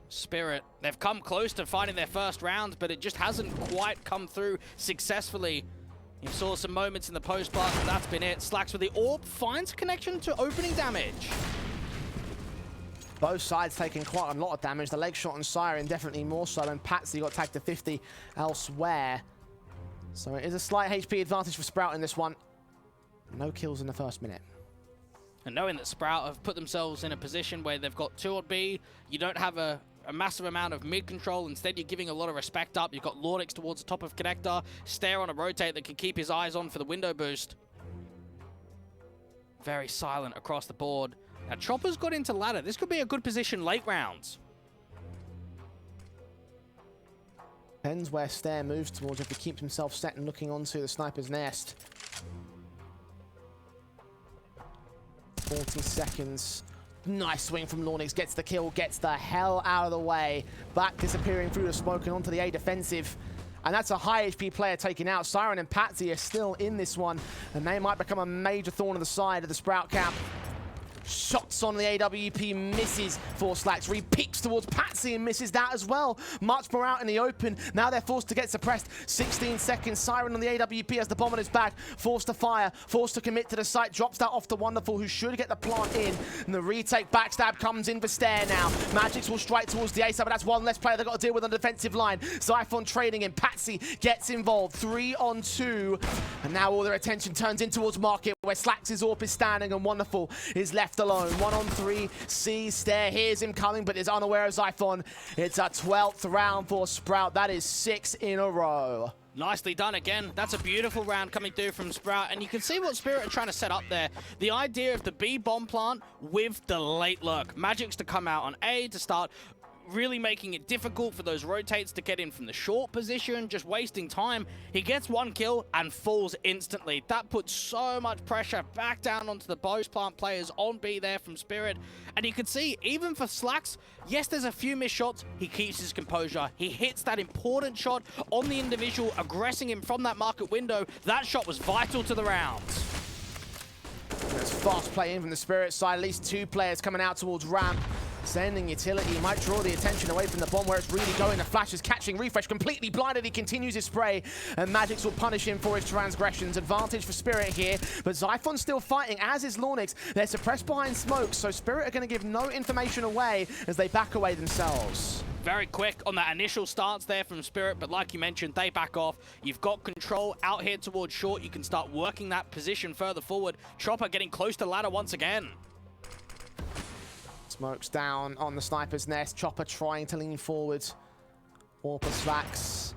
Spirit, they've come close to finding their first round, but it just hasn't quite come through successfully. You saw some moments in the post blast, but that's been it. Slacks with the AWP finds connection to opening damage.
Both sides taking quite a lot of damage. The leg shot and Siren definitely more so, and Patsi got tagged to 50 elsewhere. So it is a slight HP advantage for Sprout in this one. No kills in the first minute.
And knowing that Sprout have put themselves in a position where they've got 2 on B, you don't have a massive amount of mid control. Instead, you're giving a lot of respect up. You've got lauNX towards the top of Connector, Stair on a rotate that can keep his eyes on for the window boost. Very silent across the board. Now, Chopper's got into ladder. This could be a good position late rounds.
Depends where Stair moves towards if he keeps himself set and looking onto the sniper's nest. 40 seconds. Nice swing from lauNX, gets the kill, gets the hell out of the way. Back disappearing through the smoke and onto the A defensive. And that's a high HP player taken out. Siren and Patsi are still in this one, and they might become a major thorn in the side of the Sprout camp. Shots on the AWP, misses for Slacks. Re-peeks towards Patsi and misses that as well. Much more out in the open. Now they're forced to get suppressed. 16 seconds. Siren on the AWP as the bomb on his back. Forced to fire. Forced to commit to the site. Drops that off to Wonderful, who should get the plant in. And the retake backstab comes in for Stair now. magixx will strike towards the A side, but that's one less player they've got to deal with on the defensive line. Zyphon trading in. Patsi gets involved. 3 on 2. And now all their attention turns in towards Market, where Slacks' AWP is standing and Wonderful is left alone. 1 on 3, sees Stair, hears him coming, but is unaware of Zyphon. It's a 12th round for Sprout. That is 6 in a row.
Nicely done again. That's a beautiful round coming through from Sprout, and you can see what Spirit are trying to set up there. The idea of the B bomb plant with the late lurk. magixx to come out on A to start really making it difficult for those rotates to get in from the short position, just wasting time. He gets one kill and falls instantly. That puts so much pressure back down onto the Bose plant players on B there from Spirit. And you can see, even for Slacks, yes, there's a few missed shots. He keeps his composure. He hits that important shot on the individual, aggressing him from that market window. That shot was vital to the round.
There's fast play in from the Spirit side. At least 2 players coming out towards ramp. Sending utility. He might draw the attention away from the bomb where it's really going. The flash is catching Refresh completely blinded. He continues his spray, and magixx will punish him for his transgressions. Advantage for Spirit here, but Zyphon's still fighting, as is lauNX. They're suppressed behind smoke, so Spirit are going to give no information away as they back away themselves.
Very quick on that initial stance there from Spirit, but like you mentioned, they back off. You've got control out here towards short. You can start working that position further forward. Chopper getting close to ladder once again.
Smoke's down on the sniper's nest. Chopper trying to lean forward. Orpa Slacks.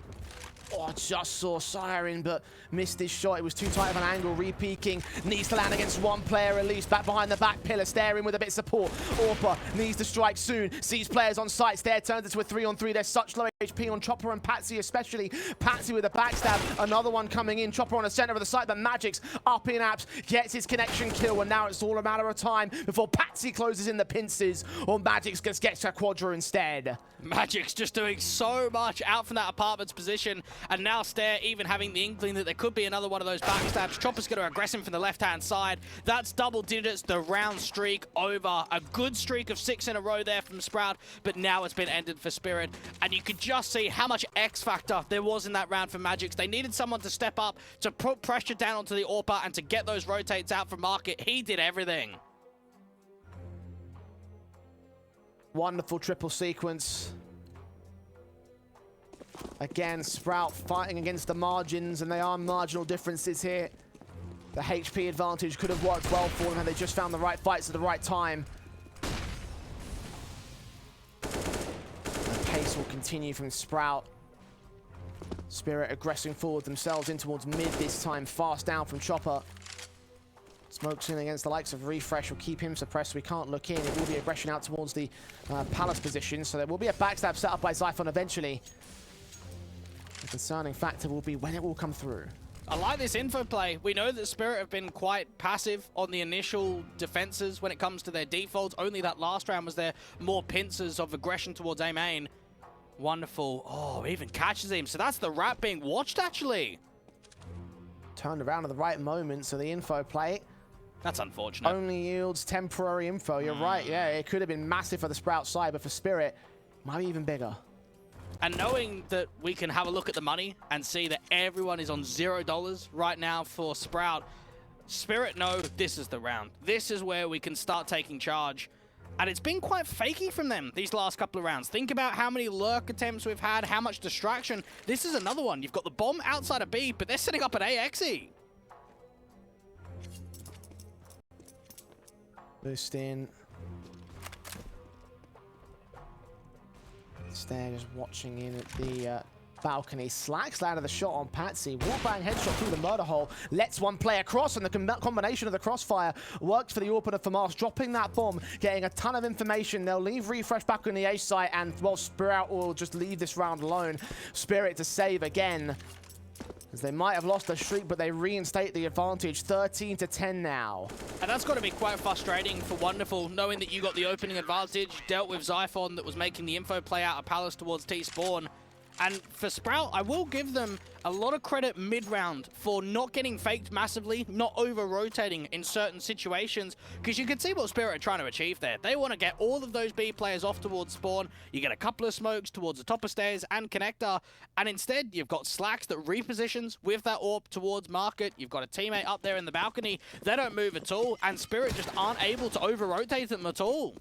Oh, just saw Siren, but missed his shot. It was too tight of an angle. Re-peeking. Needs to land against one player at least. Back behind the back pillar. Staring with a bit of support. Orpa needs to strike soon. Sees players on site. Stare turns into a 3-on-3. There's such low HP on Chopper and Patsi especially. Patsi with a backstab. Another one coming in. Chopper on the center of the site. But magixx up in apps. Gets his connection kill. And now it's all a matter of time before Patsi closes in the pincers. Or magixx gets a quadra instead.
magixx just doing so much out from that apartment's position. And now Stare even having the inkling that there could be another one of those backstabs. Chopper's going to aggress him from the left-hand side. That's double digits, the round streak over. A good streak of 6 in a row there from Sprout, but now it's been ended for Spirit. And you could just see how much X factor there was in that round for magixx. They needed someone to step up, to put pressure down onto the Orpa and to get those rotates out from market. He did everything.
Wonderful triple sequence. Again, Sprout fighting against the margins, and they are marginal differences here. The HP advantage could have worked well for them had they just found the right fights at the right time. The pace will continue from Sprout. Spirit aggressing forward themselves in towards mid this time. Fast down from Chopper. Smokes in against the likes of Refresh will keep him suppressed. We can't look in. It will be aggression out towards the Palace position, so there will be a backstab set up by Zyphon eventually. The concerning factor will be when it will come through.
I like this info play. We know that Spirit have been quite passive on the initial defenses when it comes to their defaults. Only that last round was there more pincers of aggression towards A main. Wonderful. Oh, even catches him. So that's the rat being watched, actually.
Turned around at the right moment, so the info play
That's unfortunate.
only yields temporary info. You're right, yeah. It could have been massive for the Sprout side, but for Spirit, might be even bigger.
And knowing that we can have a look at the money and see that everyone is on $0 right now for Sprout, Spirit know this is the round. This is where we can start taking charge. And it's been quite fakey from them these last couple of rounds. Think about how many lurk attempts we've had, how much distraction. This is another one. You've got the bomb outside of B, but they're setting up an AXE.
Boost in. Stare just watching in at the balcony. Slacks landed the shot on Patsi. Wallbang headshot through the murder hole. Lets one play across, and the combination of the crossfire worked for the Orpa of Famas, dropping that bomb, getting a ton of information. They'll leave Refresh back on the A site, and well, Spirit will just leave this round alone. Spirit to save again, as they might have lost the streak, but they reinstate the advantage. 13-10 now.
And that's got to be quite frustrating for Wonderful, knowing that you got the opening advantage, dealt with Zyphon that was making the info play out of Palace towards T-Spawn. And for Sprout, I will give them a lot of credit mid-round for not getting faked massively, not over-rotating in certain situations, because you can see what Spirit are trying to achieve there. They want to get all of those B players off towards spawn. You get a couple of smokes towards the top of stairs and connector, and instead you've got Slacks that repositions with that AWP towards market. You've got a teammate up there in the balcony. They don't move at all, and Spirit just aren't able to over-rotate them at all.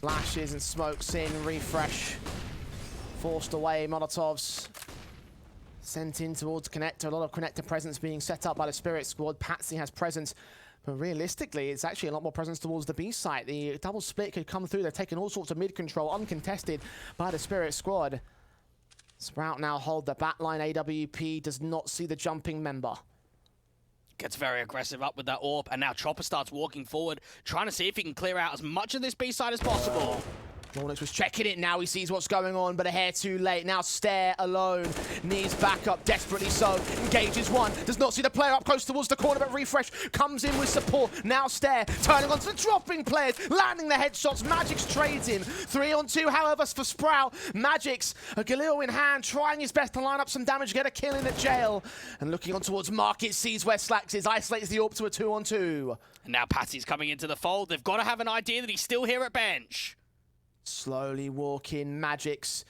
Flashes and smokes in. Refresh forced away. Molotovs sent in towards connector. A lot of connector presence being set up by the Spirit squad. Patsi has presence, but realistically it's actually a lot more presence towards the B site. The double split could come through. They're taking all sorts of mid control uncontested by the Spirit squad. Sprout now hold the backline. AWP does not see the jumping member.
Gets very aggressive up with that AWP, and now Chopper starts walking forward, trying to see if he can clear out as much of this B side as possible.
lauNX was checking it now. He sees what's going on, but a hair too late. Now Stare alone. Needs backup, desperately so. Engages one. Does not see the player up close towards the corner, but Refresh comes in with support. Now Stare turning onto the dropping players, landing the headshots. magixx trades in. 3-on-2, however, for Sprout. magixx, a Galil in hand, trying his best to line up some damage, get a kill in the jail. And looking on towards Market, sees where Slacks is, isolates the AWP to a 2-on-2.
And now Patsi's coming into the fold. They've got to have an idea that he's still here at bench.
Slowly walking, magixx.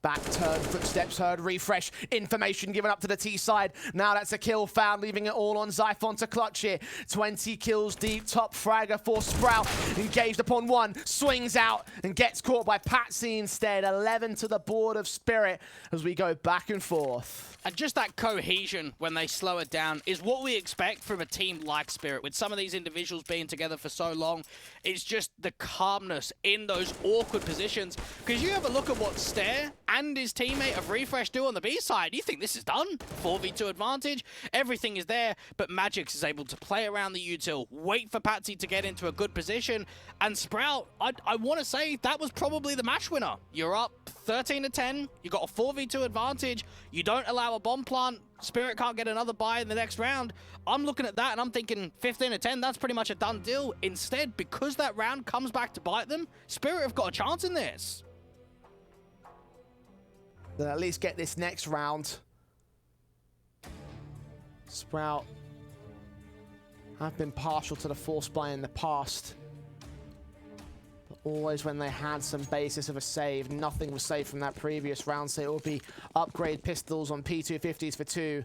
Back turn, footsteps heard, Refresh. Information given up to the T side. Now that's a kill found, leaving it all on Zyphon to clutch it. 20 kills deep, top fragger for Sprout. Engaged upon one, swings out and gets caught by Patsi instead. 11 to the board of Spirit as we go back and forth.
And just that cohesion when they slow it down is what we expect from a team like Spirit. With some of these individuals being together for so long, it's just the calmness in those awkward positions. Because you have a look at what Stare and his teammate of Refresh do on the B side. You think this is done? 4v2 advantage, everything is there, but magixx is able to play around the util, wait for Patsi to get into a good position, and Sprout, I want to say that was probably the match winner. You're up 13-10, you got a 4v2 advantage, you don't allow a bomb plant, Spirit can't get another buy in the next round. I'm looking at that and I'm thinking 15-10, that's pretty much a done deal. Instead, because that round comes back to bite them, Spirit have got a chance in this.
Then at least get this next round. Sprout have been partial to the force buy in the past. But always when they had some basis of a save, nothing was saved from that previous round, so it will be upgrade pistols on P250s for 2.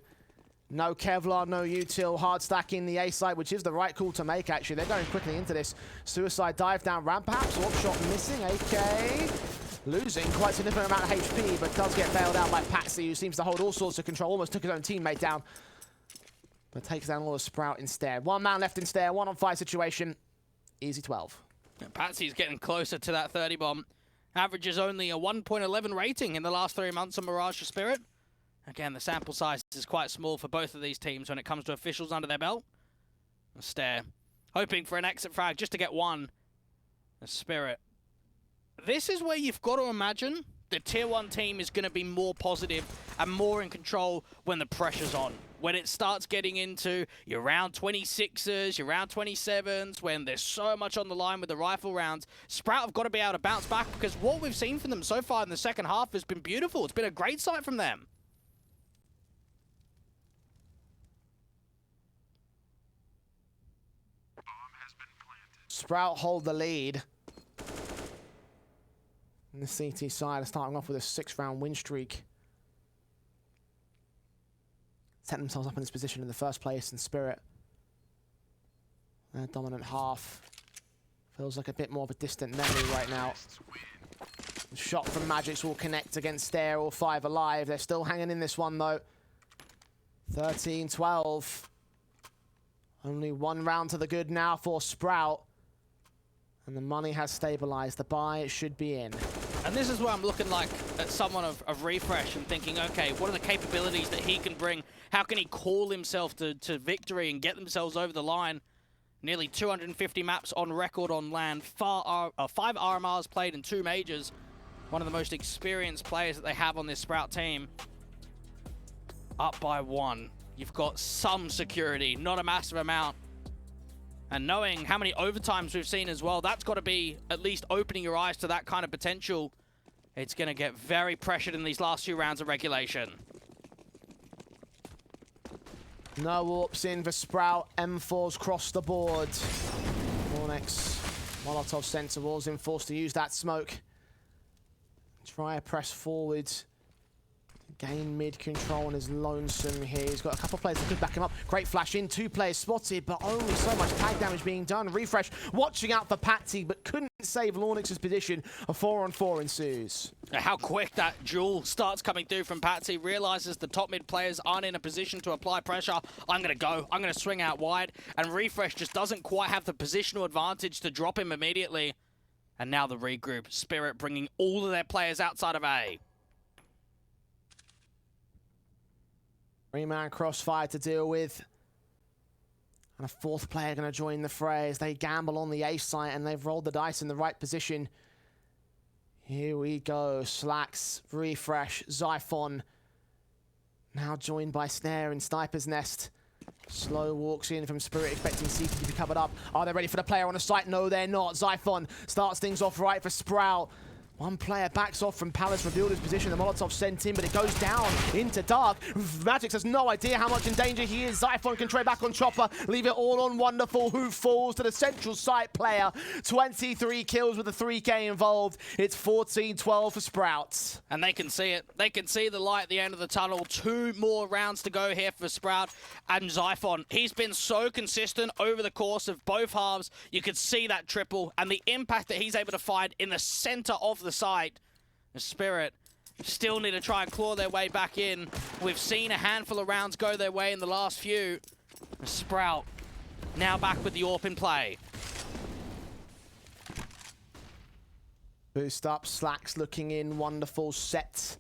No Kevlar, no util, hard stacking the A site, which is the right call to make, actually. They're going quickly into this. Suicide dive down ramp, perhaps. AWP shot missing. AK losing quite a significant amount of HP, but does get bailed out by Patsi, who seems to hold all sorts of control. Almost took his own teammate down, but takes down all of Sprout instead. One man left in Stare, 1-on-5 situation. Easy 12.
Patsi's getting closer to that 30 bomb. Averages only a 1.11 rating in the last 3 months on Mirage for Spirit. Again, the sample size is quite small for both of these teams when it comes to officials under their belt. Stare, hoping for an exit frag just to get one. The Spirit. This is where you've got to imagine the tier 1 team is going to be more positive and more in control when the pressure's on. When it starts getting into your round 26s, your round 27s, when there's so much on the line with the rifle rounds, Sprout have got to be able to bounce back, because what we've seen from them so far in the second half has been beautiful. It's been a great sight from them.
Sprout hold the lead. And the CT side are starting off with a 6-round win streak. Set themselves up in this position in the first place, and Spirit, their dominant half, feels like a bit more of a distant memory right now. The shot from magixx will connect against Stare, all 5 alive. They're still hanging in this one though. 13-12. Only 1 round to the good now for Sprout. And the money has stabilized. The buy should be in.
And this is where I'm looking like at someone of Refresh and thinking, okay, what are the capabilities that he can bring? How can he call himself to victory and get themselves over the line? Nearly 250 maps on record on LAN, 5 RMRs played in 2 majors. One of the most experienced players that they have on this Sprout team. Up by 1. You've got some security, not a massive amount. And knowing how many overtimes we've seen as well, that's got to be at least opening your eyes to that kind of potential. It's going to get very pressured in these last few rounds of regulation.
No warps in for Sprout. M4s cross the board. lauNX, Molotov sent towards him, forced to use that smoke. Try a press forward. Gain mid control and is lonesome here. He's got a couple of players that could back him up. Great flash in, 2 players spotted, but only so much tag damage being done. Refresh watching out for Patsi, but couldn't save lauNX's position. A 4-on-4 ensues.
How quick that duel starts coming through from Patsi. Realizes the top mid players aren't in a position to apply pressure. I'm going to go. I'm going to swing out wide. And Refresh just doesn't quite have the positional advantage to drop him immediately. And now the regroup. Spirit bringing all of their players outside of A.
3-man crossfire to deal with. And a fourth player going to join the fray as they gamble on the A site, and they've rolled the dice in the right position. Here we go. Slacks, Refresh, Zyphon. Now joined by Snare and Sniper's Nest. Slow walks in from Spirit, expecting CT to be covered up. Are they ready for the player on the site? No, they're not. Zyphon starts things off right for Sprout. One player backs off from Palace, revealed his position. The Molotov sent in, but it goes down into dark. magixx has no idea how much in danger he is. Zyphon can trade back on Chopper, leave it all on Wonderful, who falls to the central site player. 23 kills with the 3K involved. It's 14-12 for Sprout.
And they can see it. They can see the light at the end of the tunnel. 2 more rounds to go here for Sprout and Zyphon. He's been so consistent over the course of both halves. You could see that triple and the impact that he's able to find in the center of the site. The Spirit still need to try and claw their way back in. We've seen a handful of rounds go their way in the last few. The Sprout now back with the AWP in play.
Boost up, Slacks looking in, Wonderful set.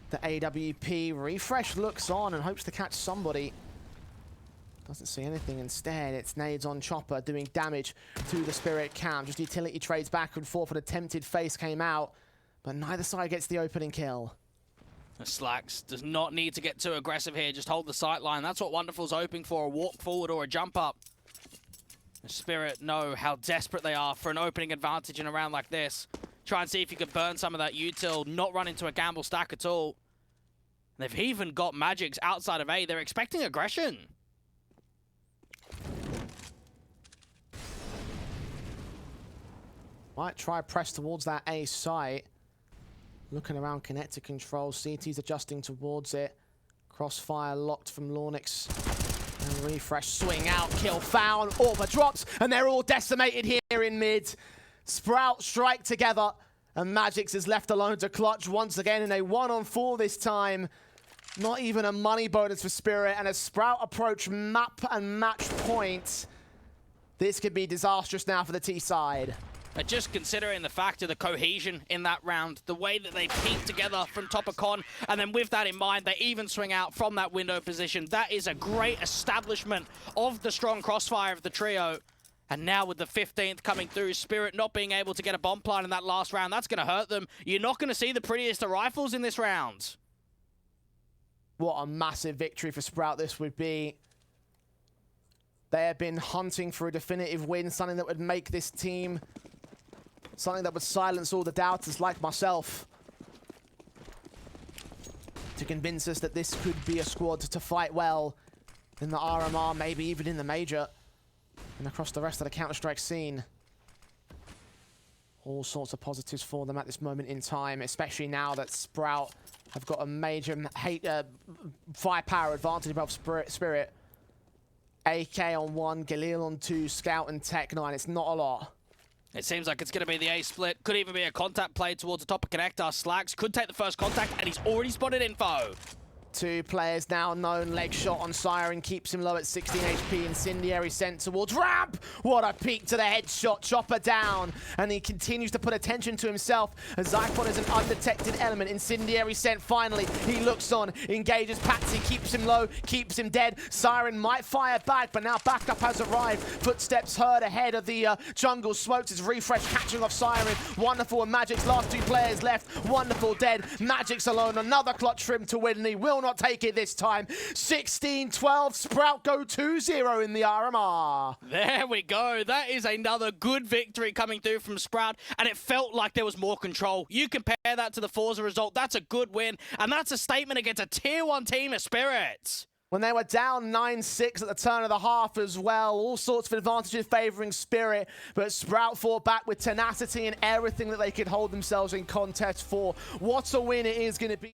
The AWP, Refresh looks on and hopes to catch somebody. Doesn't see anything instead. It's nades on Chopper doing damage to the Spirit camp. Just utility trades back and forth. An attempted face came out, but neither side gets the opening kill.
Slacks does not need to get too aggressive here. Just hold the sight line. That's what Wonderful's hoping for, a walk forward or a jump up. The Spirit know how desperate they are for an opening advantage in a round like this. Try and see if you can burn some of that util, not run into a gamble stack at all. They've even got magixx outside of A. They're expecting aggression.
Might try press towards that A site. Looking around connector control. CT's adjusting towards it. Crossfire locked from lauNX. And Refresh swing out. Kill found. Orba drops. And they're all decimated here in mid. Sprout strike together. And magixx is left alone to clutch once again in a 1-on-4 this time. Not even a money bonus for Spirit. And as Sprout approach map and match point, this could be disastrous now for the T side.
Just considering the fact of the cohesion in that round, the way that they peek together from top of con, and then with that in mind, they even swing out from that window position. That is a great establishment of the strong crossfire of the trio. And now with the 15th coming through, Spirit not being able to get a bomb plant in that last round, that's going to hurt them. You're not going to see the prettiest of rifles in this round.
What a massive victory for Sprout this would be. They have been hunting for a definitive win, something that would make this team, something that would silence all the doubters like myself, to convince us that this could be a squad to fight well in the RMR, maybe even in the major, and across the rest of the Counter-Strike scene. All sorts of positives for them at this moment in time, especially now that Sprout have got a major firepower advantage above Spirit. AK on 1, Galil on 2, Scout and Tech 9. It's not a lot.
It seems like it's going to be the A split. Could even be a contact play towards the top of connector. Slacks could take the first contact, and he's already spotted info.
2 players now known. Leg shot on Siren keeps him low at 16 HP. Incendiary sent towards Ramp. What a peek to the headshot. Chopper down. And he continues to put attention to himself as Zyphon is an undetected element. Incendiary sent finally. He looks on, engages Patsi, keeps him low, keeps him dead. Siren might fire back, but now backup has arrived. Footsteps heard ahead of the jungle. Smokes his Refresh catching off Siren. Wonderful and magixx. Last 2 players left. Wonderful dead. magixx alone. Another clutch trim to win, and he will not take it this time. 16-12, Sprout go 2-0 in the RMR.
There we go. That is another good victory coming through from Sprout, and it felt like there was more control. You compare that to the Forza result, that's a good win, and that's a statement against a tier 1 team of Spirit.
When they were down 9-6 at the turn of the half as well, all sorts of advantages favouring Spirit, but Sprout fought back with tenacity and everything that they could hold themselves in contest for. What a win it is going to be.